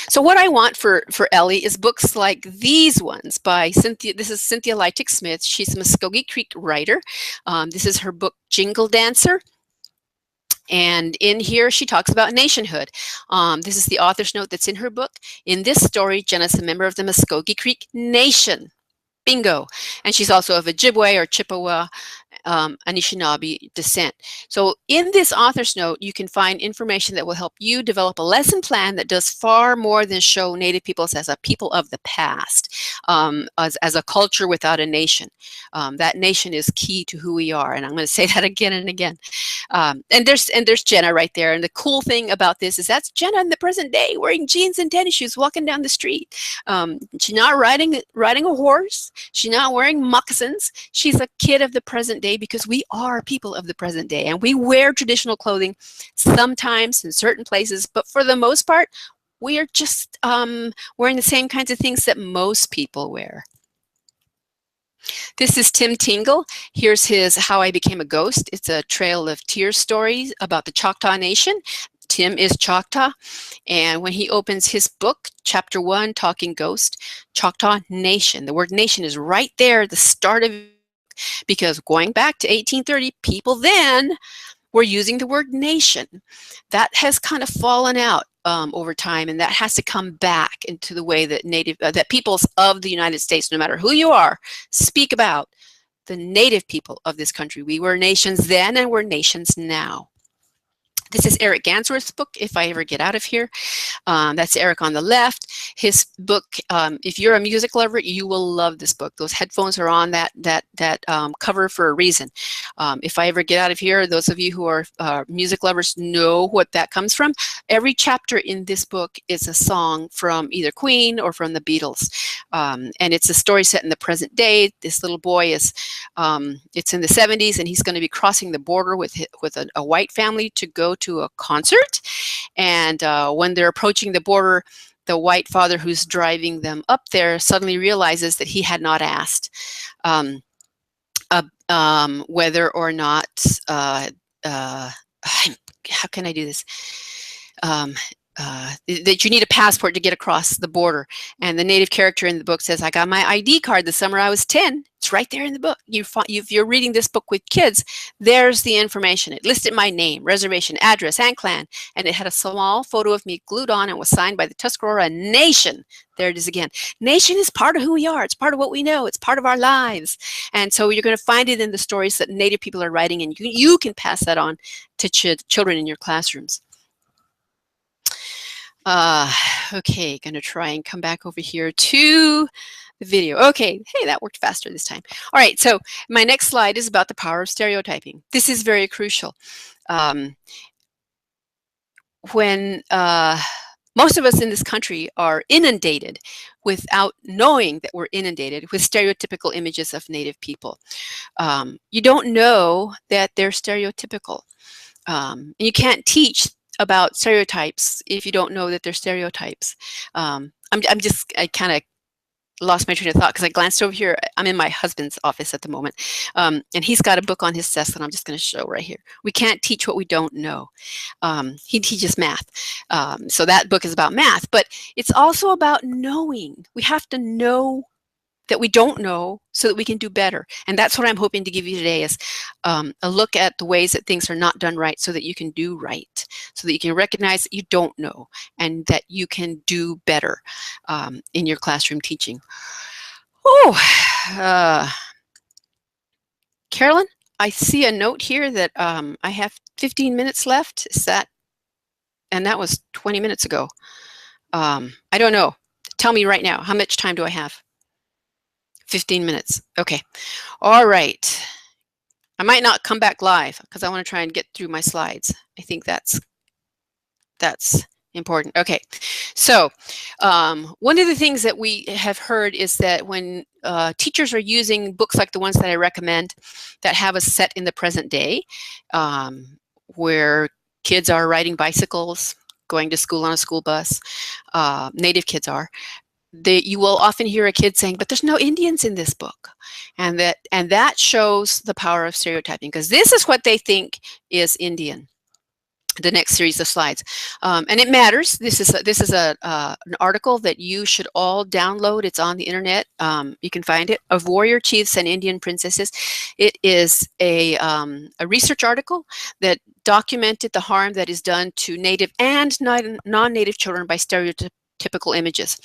So what I want for Ellie is books like these ones by Cynthia. This is Cynthia Lytick Smith. She's a Muskogee Creek writer. This is her book, Jingle Dancer. And in here, she talks about nationhood. This is the author's note that's in her book. In this story, Jenna's a member of the Muskogee Creek Nation. Bingo. And she's also of Ojibwe or Chippewa. Anishinaabe descent. So in this author's note, you can find information that will help you develop a lesson plan that does far more than show Native peoples as a people of the past, as a culture without a nation. That nation is key to who we are, and I'm going to say that again and again. And there's Jenna right there. And the cool thing about this is that's Jenna in the present day, wearing jeans and tennis shoes, walking down the street. She's not riding a horse. She's not wearing moccasins. She's a kid of the present day, because we are people of the present day, and we wear traditional clothing sometimes in certain places, but for the most part, we are just wearing the same kinds of things that most people wear. This is Tim Tingle. Here's his How I Became a Ghost. It's a Trail of Tears story about the Choctaw Nation. Tim is Choctaw, and when he opens his book, Chapter 1, Talking Ghost, Choctaw Nation, the word nation is right there at the start of it, because going back to 1830, people then were using the word nation. That has kind of fallen out over time, and that has to come back into the way that that peoples of the United States, no matter who you are, speak about the native people of this country. We were nations then, and we're nations now. This is Eric Gansworth's book, If I Ever Get Out of Here. That's Eric on the left. His book, if you're a music lover, you will love this book. Those headphones are on that cover for a reason. If I Ever Get Out of Here, those of you who are music lovers know what that comes from. Every chapter in this book is a song from either Queen or from the Beatles. And it's a story set in the present day. This little boy is, it's in the 70s, and he's going to be crossing the border with a white family to go to a concert. And when they're approaching the border, the white father who's driving them up there suddenly realizes that he had not asked whether or not, how can I do this? That you need a passport to get across the border. And the native character in the book says, I got my ID card the summer I was 10. It's right there in the book. If you're reading this book with kids, there's the information. It listed my name, reservation, address, and clan. And it had a small photo of me glued on and was signed by the Tuscarora Nation. There it is again. Nation is part of who we are. It's part of what we know. It's part of our lives. And so you're going to find it in the stories that Native people are writing, and you can pass that on to children in your classrooms. Okay, gonna try and come back over here to the video. Okay, hey, that worked faster this time. All right, so my next slide is about the power of stereotyping. This is very crucial. When most of us in this country are inundated without knowing that we're inundated with stereotypical images of Native people. You don't know that they're stereotypical. And you can't teach about stereotypes if you don't know that they're stereotypes. I kind of lost my train of thought because I glanced over here. I'm in my husband's office at the moment, and he's got a book on his desk that I'm just going to show right here. We can't teach what we don't know. He teaches math, so that book is about math, but it's also about knowing. We have to know that we don't know so that we can do better. And that's what I'm hoping to give you today is a look at the ways that things are not done right so that you can do right, so that you can recognize that you don't know and that you can do better in your classroom teaching. Oh, Carolyn, I see a note here that I have 15 minutes left. Is that, and that was 20 minutes ago. I don't know. Tell me right now, how much time do I have? 15 minutes. Okay. All right. I might not come back live because I want to try and get through my slides. I think that's important. Okay. So one of the things that we have heard is that when teachers are using books like the ones that I recommend that have us set in the present day, where kids are riding bicycles, going to school on a school bus, Native kids are, you will often hear a kid saying, but there's no Indians in this book. And that shows the power of stereotyping, because this is what they think is Indian. The next series of slides, and it matters. This is an article that you should all download. It's on the internet. You can find it, of warrior chiefs and Indian princesses. It is a research article that documented the harm that is done to Native and non-Native children by stereotyping stereotypical images.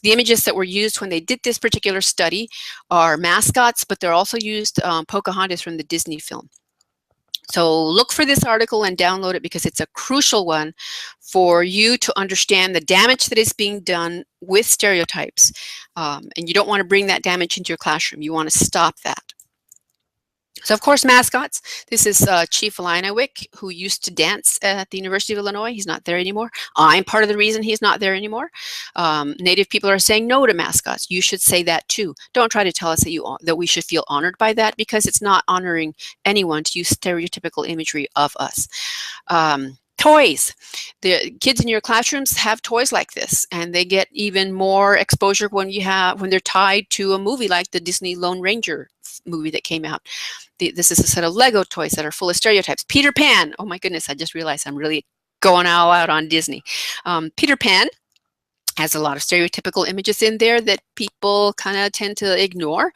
The images that were used when they did this particular study are mascots, but they're also used Pocahontas from the Disney film. So look for this article and download it because it's a crucial one for you to understand the damage that is being done with stereotypes. And you don't want to bring that damage into your classroom. You want to stop that. So of course, mascots. This is Chief Linowick, who used to dance at the University of Illinois. He's not there anymore. I'm part of the reason he's not there anymore. Native people are saying no to mascots. You should say that too. Don't try to tell us that we should feel honored by that, because it's not honoring anyone to use stereotypical imagery of us. Toys. The kids in your classrooms have toys like this, and they get even more exposure when they're tied to a movie like the Disney Lone Ranger movie that came out. This is a set of Lego toys that are full of stereotypes. Peter Pan. Oh my goodness, I just realized I'm really going all out on Disney. Peter Pan has a lot of stereotypical images in there that people kind of tend to ignore.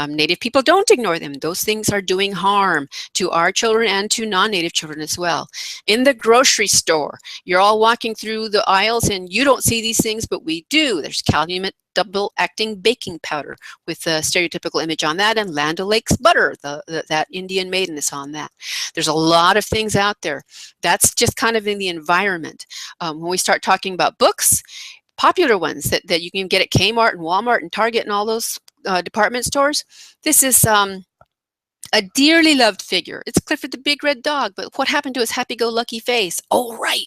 Native people don't ignore them. Those things are doing harm to our children and to non-Native children as well. In the grocery store, you're all walking through the aisles and you don't see these things, but we do. There's Calumet double-acting baking powder with a stereotypical image on that, and Land O'Lakes butter, that Indian maiden is on that. There's a lot of things out there. That's just kind of in the environment. When we start talking about books, popular ones that you can get at Kmart and Walmart and Target and all those department stores. This is a dearly loved figure. It's Clifford the Big Red Dog, but what happened to his happy-go-lucky face? Oh, right.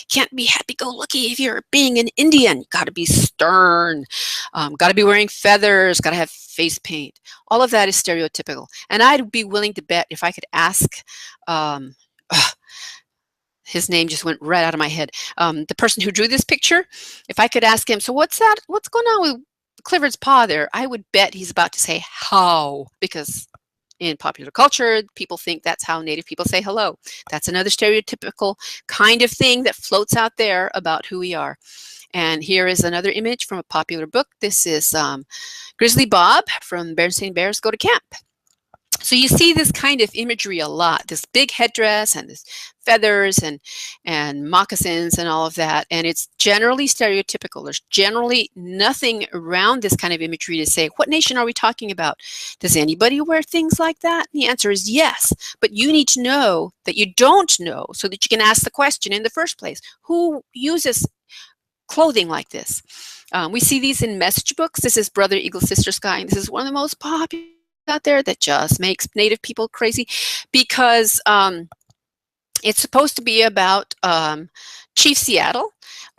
Can't be happy-go-lucky if you're being an Indian. You got to be stern, got to be wearing feathers, got to have face paint. All of that is stereotypical. And I'd be willing to bet if I could ask his name just went right out of my head. The person who drew this picture, if I could ask him, so what's that? What's going on with Clifford's paw there? I would bet he's about to say how, because in popular culture, people think that's how Native people say hello. That's another stereotypical kind of thing that floats out there about who we are. And here is another image from a popular book. This is Grizzly Bob from Berenstain Bears Go to Camp. So you see this kind of imagery a lot, this big headdress and this feathers and moccasins and all of that. And it's generally stereotypical. There's generally nothing around this kind of imagery to say, what nation are we talking about? Does anybody wear things like that? And the answer is yes. But you need to know that you don't know so that you can ask the question in the first place. Who uses clothing like this? We see these in message books. This is Brother Eagle, Sister Sky. And this is one of the most popular out there that just makes Native people crazy, because it's supposed to be about Chief Seattle.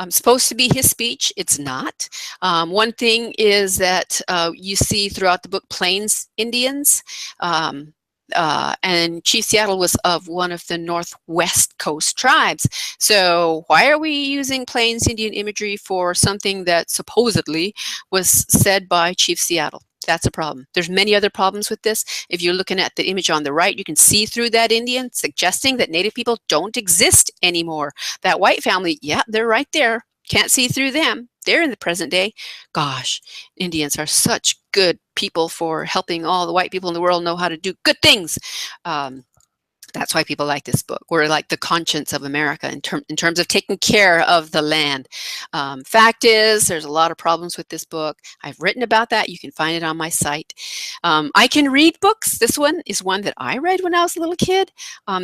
Supposed to be his speech. It's not. One thing is that you see throughout the book Plains Indians, and Chief Seattle was of one of the Northwest Coast tribes. So why are we using Plains Indian imagery for something that supposedly was said by Chief Seattle? That's a problem. There's many other problems with this. If you're looking at the image on the right, you can see through that Indian, suggesting that Native people don't exist anymore. That white family, yeah, they're right there. Can't see through them. They're in the present day. Gosh, Indians are such good people for helping all the white people in the world know how to do good things. That's why people like this book. We're like the conscience of America in terms of taking care of the land. Fact is, there's a lot of problems with this book. I've written about that. You can find it on my site. I can read books. This one is one that I read when I was a little kid.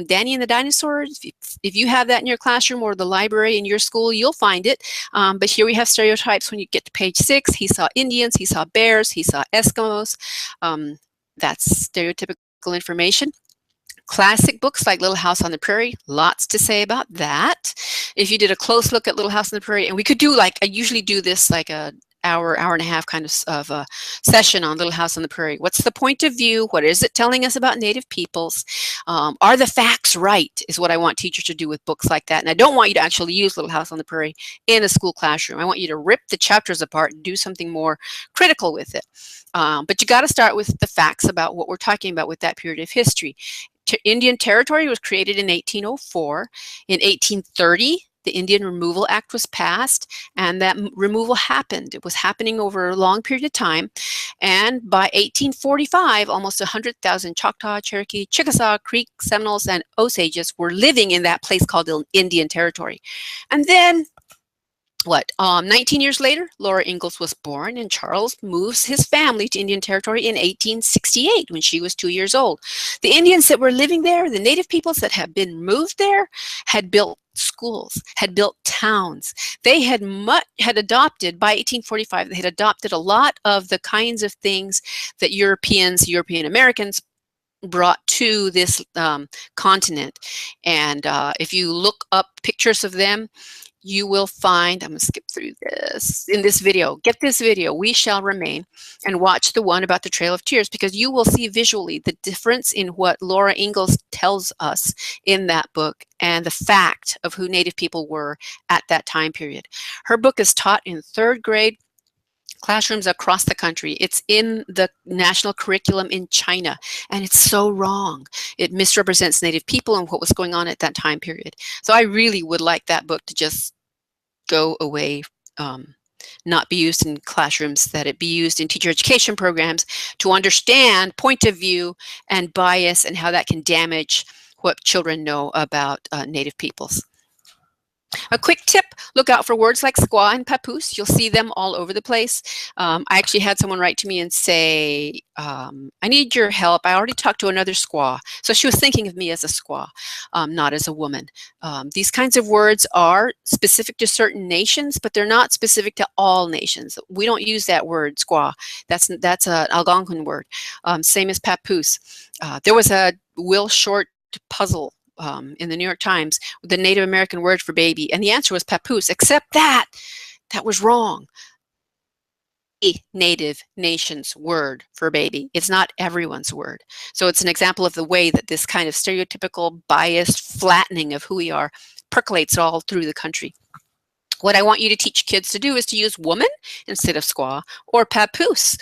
Danny and the Dinosaurs. If you have that in your classroom or the library in your school, you'll find it. But here we have stereotypes. When you get to page 6, he saw Indians, he saw bears, he saw Eskimos. That's stereotypical information. Classic books like Little House on the Prairie, lots to say about that. If you did a close look at Little House on the Prairie, and we could do like, I usually do this like an hour and a half kind of a session on Little House on the Prairie. What's the point of view? What is it telling us about Native peoples? Are the facts right is what I want teachers to do with books like that. And I don't want you to actually use Little House on the Prairie in a school classroom. I want you to rip the chapters apart and do something more critical with it. But you got to start with the facts about what we're talking about with that period of history. Indian Territory was created in 1804. In 1830, the Indian Removal Act was passed, and that removal happened. It was happening over a long period of time. And by 1845, almost 100,000 Choctaw, Cherokee, Chickasaw, Creek, Seminoles, and Osages were living in that place called Indian Territory. And then 19 years later, Laura Ingalls was born, and Charles moves his family to Indian Territory in 1868 when she was 2 years old. The Indians that were living there, the native peoples that had been moved there, had built schools, had built towns. They had adopted, by 1845, they had adopted a lot of the kinds of things that European Americans brought to this continent. And if you look up pictures of them, you will find, I'm going to skip through this, in this video, get this video, We Shall Remain, and watch the one about the Trail of Tears, because you will see visually the difference in what Laura Ingalls tells us in that book and the fact of who Native people were at that time period. Her book is taught in 3rd grade classrooms across the country. It's in the national curriculum in China, and it's so wrong. It misrepresents Native people and what was going on at that time period. So I really would like that book to just go away, not be used in classrooms, that it be used in teacher education programs to understand point of view and bias and how that can damage what children know about Native peoples. A quick tip, look out for words like squaw and papoose. You'll see them all over the place. I actually had someone write to me and say, I need your help. I already talked to another squaw. So she was thinking of me as a squaw, not as a woman. These kinds of words are specific to certain nations, but they're not specific to all nations. We don't use that word, squaw. That's an Algonquin word. Same as papoose. There was a Will Short puzzle in the New York Times, the Native American word for baby, and the answer was papoose, except that was wrong. A Native nation's word for baby. It's not everyone's word. So it's an example of the way that this kind of stereotypical, biased flattening of who we are percolates all through the country. What I want you to teach kids to do is to use woman instead of squaw, or papoose,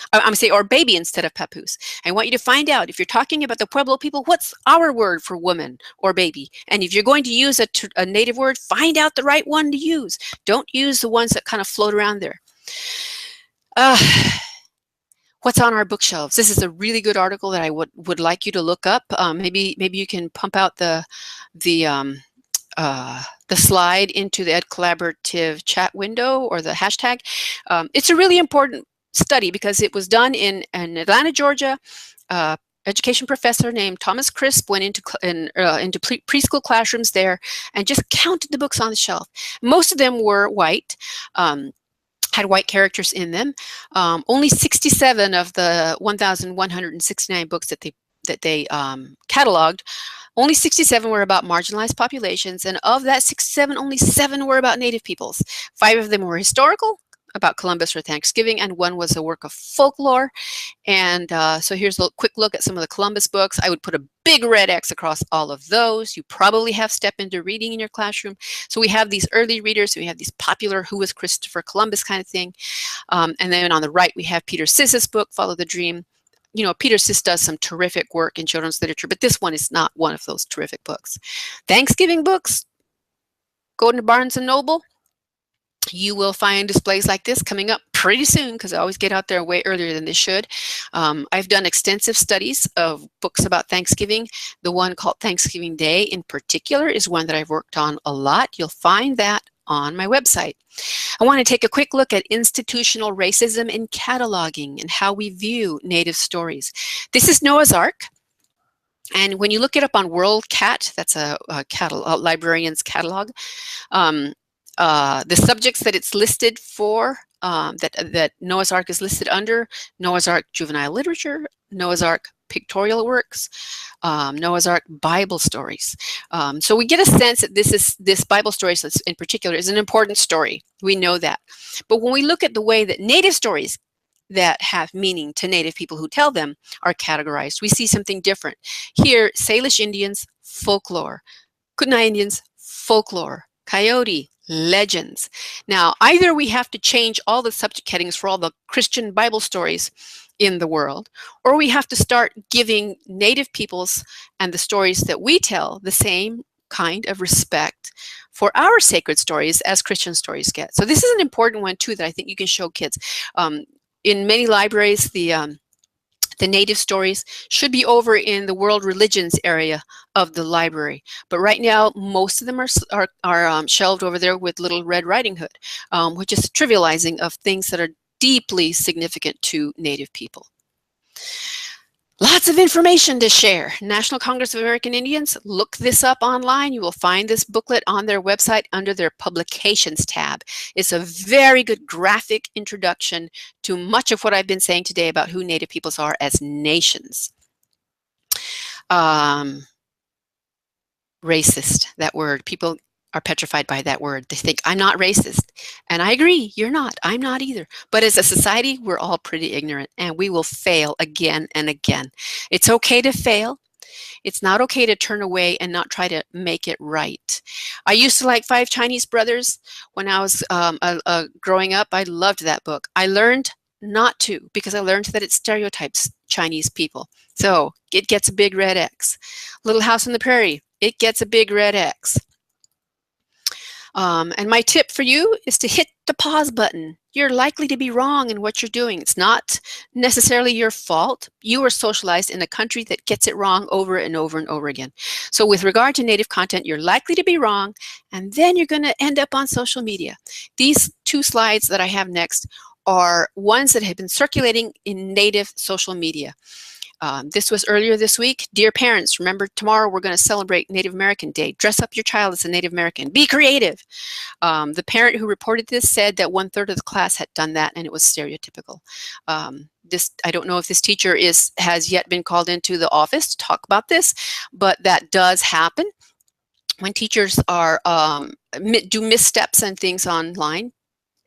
or baby instead of papoose. I want you to find out, if you're talking about the Pueblo people, what's our word for woman or baby? And if you're going to use a native word, find out the right one to use. Don't use the ones that kind of float around there. What's on our bookshelves? This is a really good article that I would like you to look up. Maybe you can pump out the slide into the Ed Collaborative chat window or the hashtag. It's a really important study because it was done in Atlanta, Georgia. Education professor named Thomas Crisp went into preschool classrooms there and just counted the books on the shelf. Most of them were white, had white characters in them. Only 67 of the 1,169 books that they cataloged, only 67 were about marginalized populations, and of that 67, only 7 were about Native peoples. 5 of them were historical, about Columbus or Thanksgiving, and 1 was a work of folklore. And so here's a quick look at some of the Columbus books. I would put a big red X across all of those. You probably have Step Into Reading in your classroom. So we have these early readers, we have these popular Who Was Christopher Columbus kind of thing. And then on the right, we have Peter Siss's book, Follow the Dream. You know, Peter Siss does some terrific work in children's literature, but this one is not one of those terrific books. Thanksgiving books, go to Barnes & Noble. You will find displays like this coming up pretty soon, because I always get out there way earlier than they should. I've done extensive studies of books about Thanksgiving. The one called Thanksgiving Day in particular is one that I've worked on a lot. You'll find that on my website. I want to take a quick look at institutional racism in cataloging and how we view Native stories. This is Noah's Ark. And when you look it up on WorldCat, that's a librarian's catalog, the subjects that it's listed for, that Noah's Ark is listed under: Noah's Ark Juvenile Literature, Noah's Ark Pictorial Works, Noah's Ark Bible Stories. So we get a sense that this Bible stories in particular is an important story. We know that. But when we look at the way that Native stories that have meaning to Native people who tell them are categorized, we see something different. Here, Salish Indians, folklore. Kootenai Indians, folklore. Coyote, legends. Now, either we have to change all the subject headings for all the Christian Bible stories in the world, or we have to start giving Native peoples and the stories that we tell the same kind of respect for our sacred stories as Christian stories get. So this is an important one too that I think you can show kids. In many libraries, the The Native stories should be over in the world religions area of the library, but right now most of them are shelved over there with Little Red Riding Hood, which is trivializing of things that are deeply significant to Native people. Lots of information to share. National Congress of American Indians, look this up online. You will find this booklet on their website under their publications tab. It's a very good graphic introduction to much of what I've been saying today about who Native peoples are as nations. Racist, that word. People are petrified by that word. They think, I'm not racist. And I agree, you're not. I'm not either. But as a society, we're all pretty ignorant, and we will fail again and again. It's okay to fail. It's not okay to turn away and not try to make it right. I used to like Five Chinese Brothers when I was growing up. I loved that book. I learned not to, because I learned that it stereotypes Chinese people. So it gets a big red X. Little House on the Prairie, it gets a big red X. And my tip for you is to hit the pause button. You're likely to be wrong in what you're doing. It's not necessarily your fault. You are socialized in a country that gets it wrong over and over and over again. So with regard to Native content, you're likely to be wrong, and then you're going to end up on social media. These two slides that I have next are ones that have been circulating in Native social media. This was earlier this week. Dear parents, remember tomorrow we're going to celebrate Native American Day. Dress up your child as a Native American. Be creative. The parent who reported this said that 1/3 of the class had done that, and it was stereotypical. I don't know if this teacher has yet been called into the office to talk about this, but that does happen when teachers are do missteps and things online.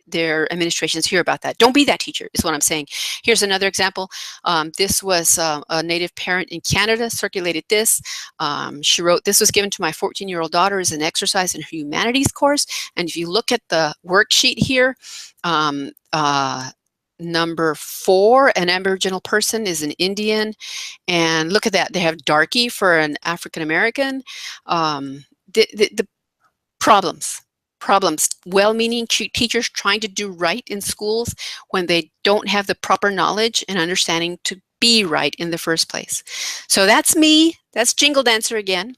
Their administrations hear about that. Don't be that teacher, is what I'm saying. Here's another example. This was a Native parent in Canada circulated this. She wrote, this was given to my 14-year-old daughter as an exercise in her humanities course. And if you look at the worksheet here, number 4, an Aboriginal person is an Indian. And look at that. They have darky for an African American. The problems. Well-meaning teachers trying to do right in schools when they don't have the proper knowledge and understanding to be right in the first place. So that's me. That's Jingle Dancer again.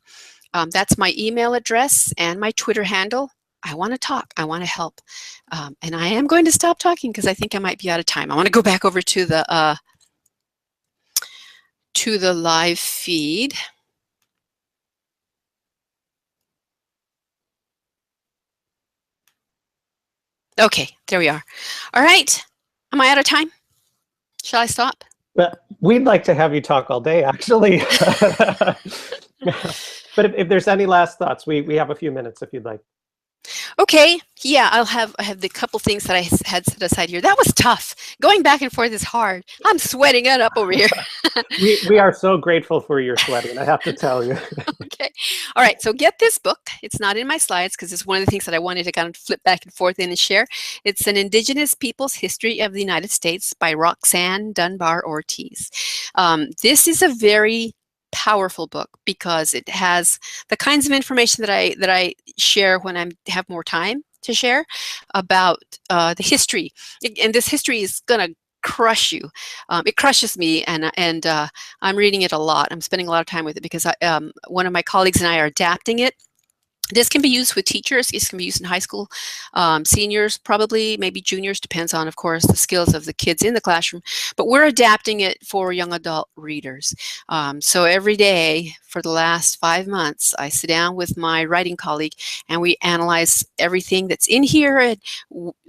That's my email address and my Twitter handle. I want to talk. I want to help. And I am going to stop talking because I think I might be out of time. I want to go back over to the live feed. Okay, there we are. All right. Am I out of time? Shall I stop? Well, we'd like to have you talk all day, actually. But if there's any last thoughts, we have a few minutes if you'd like. Okay, yeah, I have the couple things that I had set aside here. That was tough. Going back and forth is hard. I'm sweating it up over here. we are so grateful for your sweating, I have to tell you. Okay, all right, so get this book. It's not in my slides because it's one of the things that I wanted to kind of flip back and forth in and share. It's An Indigenous People's History of the United States by Roxanne Dunbar Ortiz. This is a very powerful book because it has the kinds of information that I share when I have more time to share about the history. And this history is going to crush you. It crushes me, and I'm reading it a lot. I'm spending a lot of time with it because one of my colleagues and I are adapting it. This can be used with teachers. This can be used in high school, seniors, probably, maybe juniors, depends on, of course, the skills of the kids in the classroom. But we're adapting it for young adult readers. So every day for the last 5 months, I sit down with my writing colleague and we analyze everything that's in here, and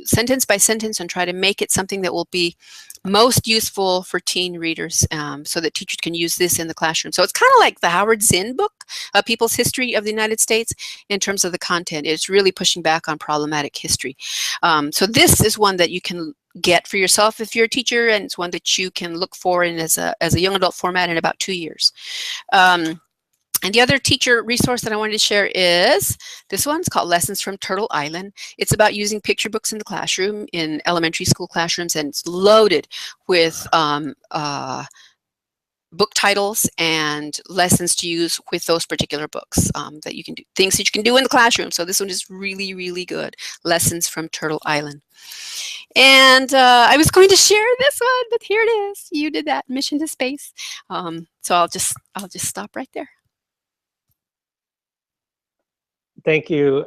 sentence by sentence, and try to make it something that will be most useful for teen readers, so that teachers can use this in the classroom. So it's kind of like the Howard Zinn book, People's History of the United States, in terms of the content. It's really pushing back on problematic history. So this is one that you can get for yourself if you're a teacher, and it's one that you can look for in as a young adult format in about 2 years. And the other teacher resource that I wanted to share is this one. It's called Lessons from Turtle Island. It's about using picture books in the classroom, in elementary school classrooms, and it's loaded with book titles and lessons to use with those particular books that you can do, things that you can do in the classroom. So this one is really, really good. Lessons from Turtle Island. And I was going to share this one, but here it is. You did that, Mission to Space. So I'll just stop right there. Thank you,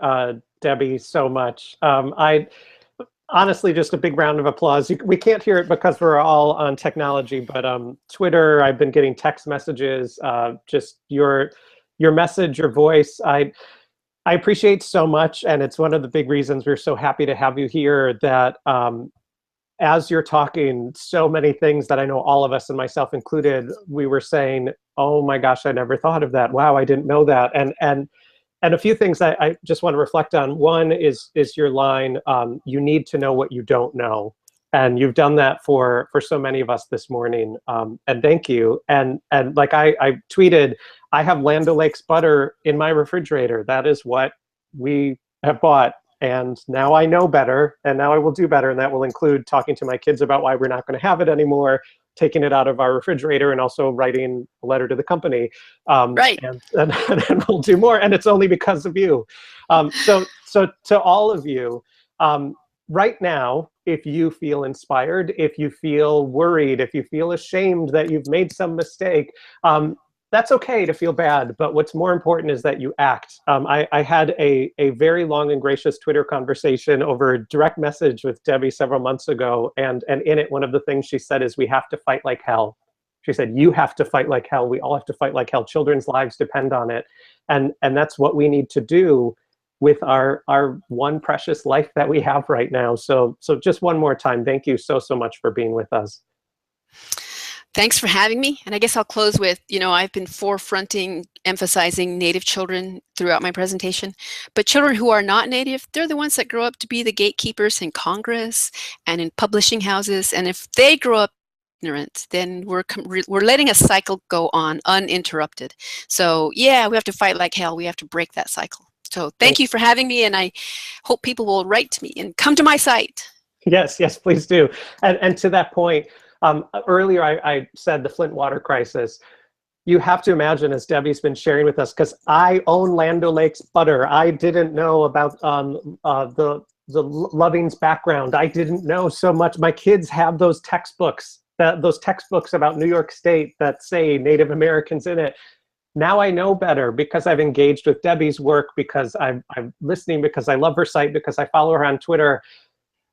Debbie, so much. Honestly, just a big round of applause. We can't hear it because we're all on technology, but Twitter, I've been getting text messages, just your message, your voice. I appreciate so much, and it's one of the big reasons we're so happy to have you here, that as you're talking, so many things that I know all of us, and myself included, we were saying, oh my gosh, I never thought of that. Wow, I didn't know that. And a few things I just want to reflect on. One is your line, you need to know what you don't know. And you've done that for so many of us this morning. And thank you. And like I tweeted, I have Land O'Lakes butter in my refrigerator. That is what we have bought. And now I know better, and now I will do better. And that will include talking to my kids about why we're not going to have it anymore, taking it out of our refrigerator, and also writing a letter to the company. Right. And we'll do more. And it's only because of you. So to all of you, right now, if you feel inspired, if you feel worried, if you feel ashamed that you've made some mistake, that's okay to feel bad, but what's more important is that you act. I had a very long and gracious Twitter conversation over direct message with Debbie several months ago, and in it, one of the things she said is, we have to fight like hell. She said, you have to fight like hell. We all have to fight like hell. Children's lives depend on it. And that's what we need to do with our one precious life that we have right now. So just one more time, thank you so much for being with us. Thanks for having me. And I guess I'll close with, I've been forefronting, emphasizing Native children throughout my presentation. But children who are not Native, they're the ones that grow up to be the gatekeepers in Congress and in publishing houses. And if they grow up ignorant, then we're letting a cycle go on uninterrupted. So yeah, we have to fight like hell. We have to break that cycle. So thank you for having me. And I hope people will write to me and come to my site. Yes, please do. And to that point, earlier I said the Flint water crisis. You have to imagine, as Debbie's been sharing with us, because I own Land O'Lakes butter. I didn't know about the Loving's background. I didn't know so much. My kids have those textbooks, those textbooks about New York State that say Native Americans in it. Now I know better because I've engaged with Debbie's work, because I'm listening, because I love her site, because I follow her on Twitter.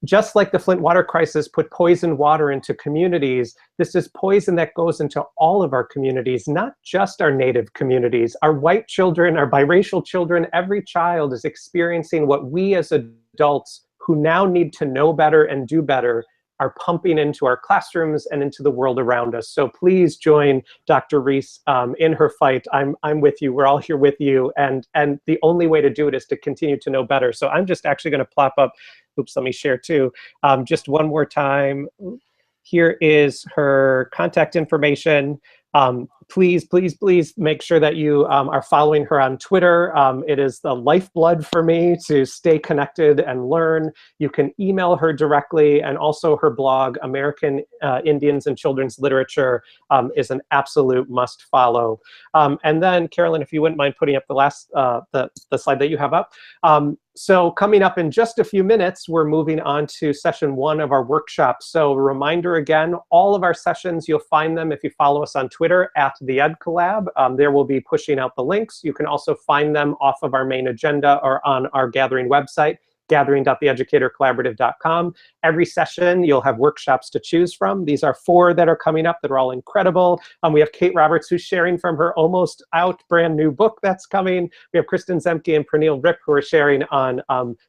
Just like the Flint water crisis put poisoned water into communities, this is poison that goes into all of our communities, not just our Native communities. Our white children, our biracial children, every child is experiencing what we as adults, who now need to know better and do better, are pumping into our classrooms and into the world around us. So please join Dr. Reece in her fight. I'm with you. We're all here with you. And the only way to do it is to continue to know better. So I'm just actually going to plop up, oops, let me share too. Just one more time. Here is her contact information. Please make sure that you are following her on Twitter. It is the lifeblood for me to stay connected and learn. You can email her directly, and also her blog, American Indians and Children's Literature, is an absolute must follow. And then, Carolyn, if you wouldn't mind putting up the last, the slide that you have up. So coming up in just a few minutes, we're moving on to session 1 of our workshop. So a reminder again, all of our sessions, you'll find them if you follow us on Twitter @theEdCollab. There we'll be pushing out the links. You can also find them off of our main agenda or on our Gathering website, gathering.theeducatorcollaborative.com. Every session, you'll have workshops to choose from. These are 4 that are coming up that are all incredible. We have Kate Roberts, who's sharing from her almost out brand new book that's coming. We have Kristen Zemke and Pernille Rip, who are sharing on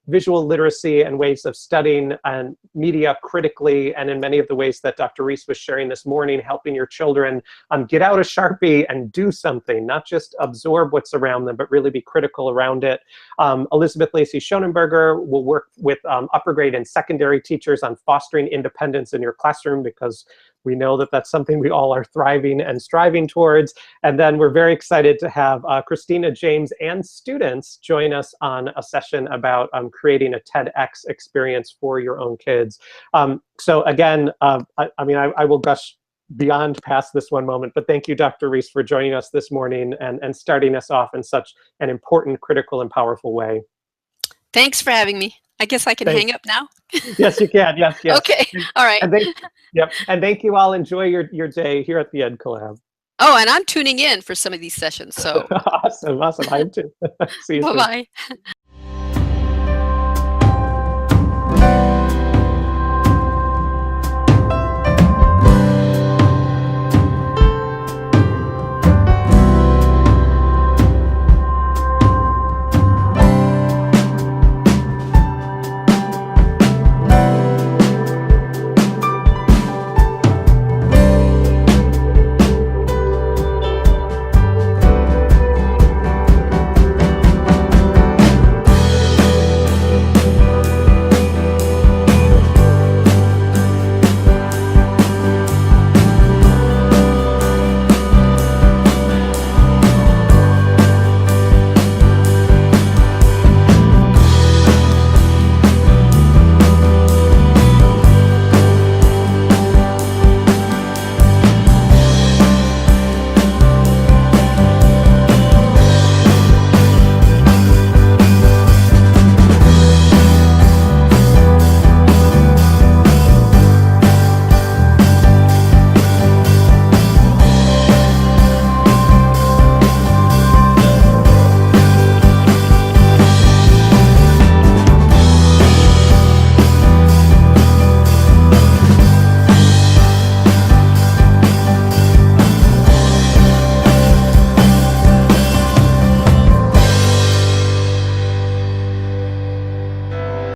visual literacy and ways of studying and media critically, and in many of the ways that Dr. Reece was sharing this morning, helping your children get out a Sharpie and do something, not just absorb what's around them, but really be critical around it. Elizabeth Lacey Schonenberger will work with upper grade and secondary teachers on fostering independence in your classroom, because we know that that's something we all are thriving and striving towards. And then we're very excited to have Christina, James, and students join us on a session about creating a TEDx experience for your own kids. So again, I will gush beyond past this one moment. But thank you, Dr. Reece, for joining us this morning and starting us off in such an important, critical, and powerful way. Thanks for having me. I guess I can hang up now. Yes, you can. Yes, yes. Okay. All right. And thank you all. Enjoy your day here at the Ed Collab. Oh, and I'm tuning in for some of these sessions. So awesome. I am too. See you soon. bye-bye.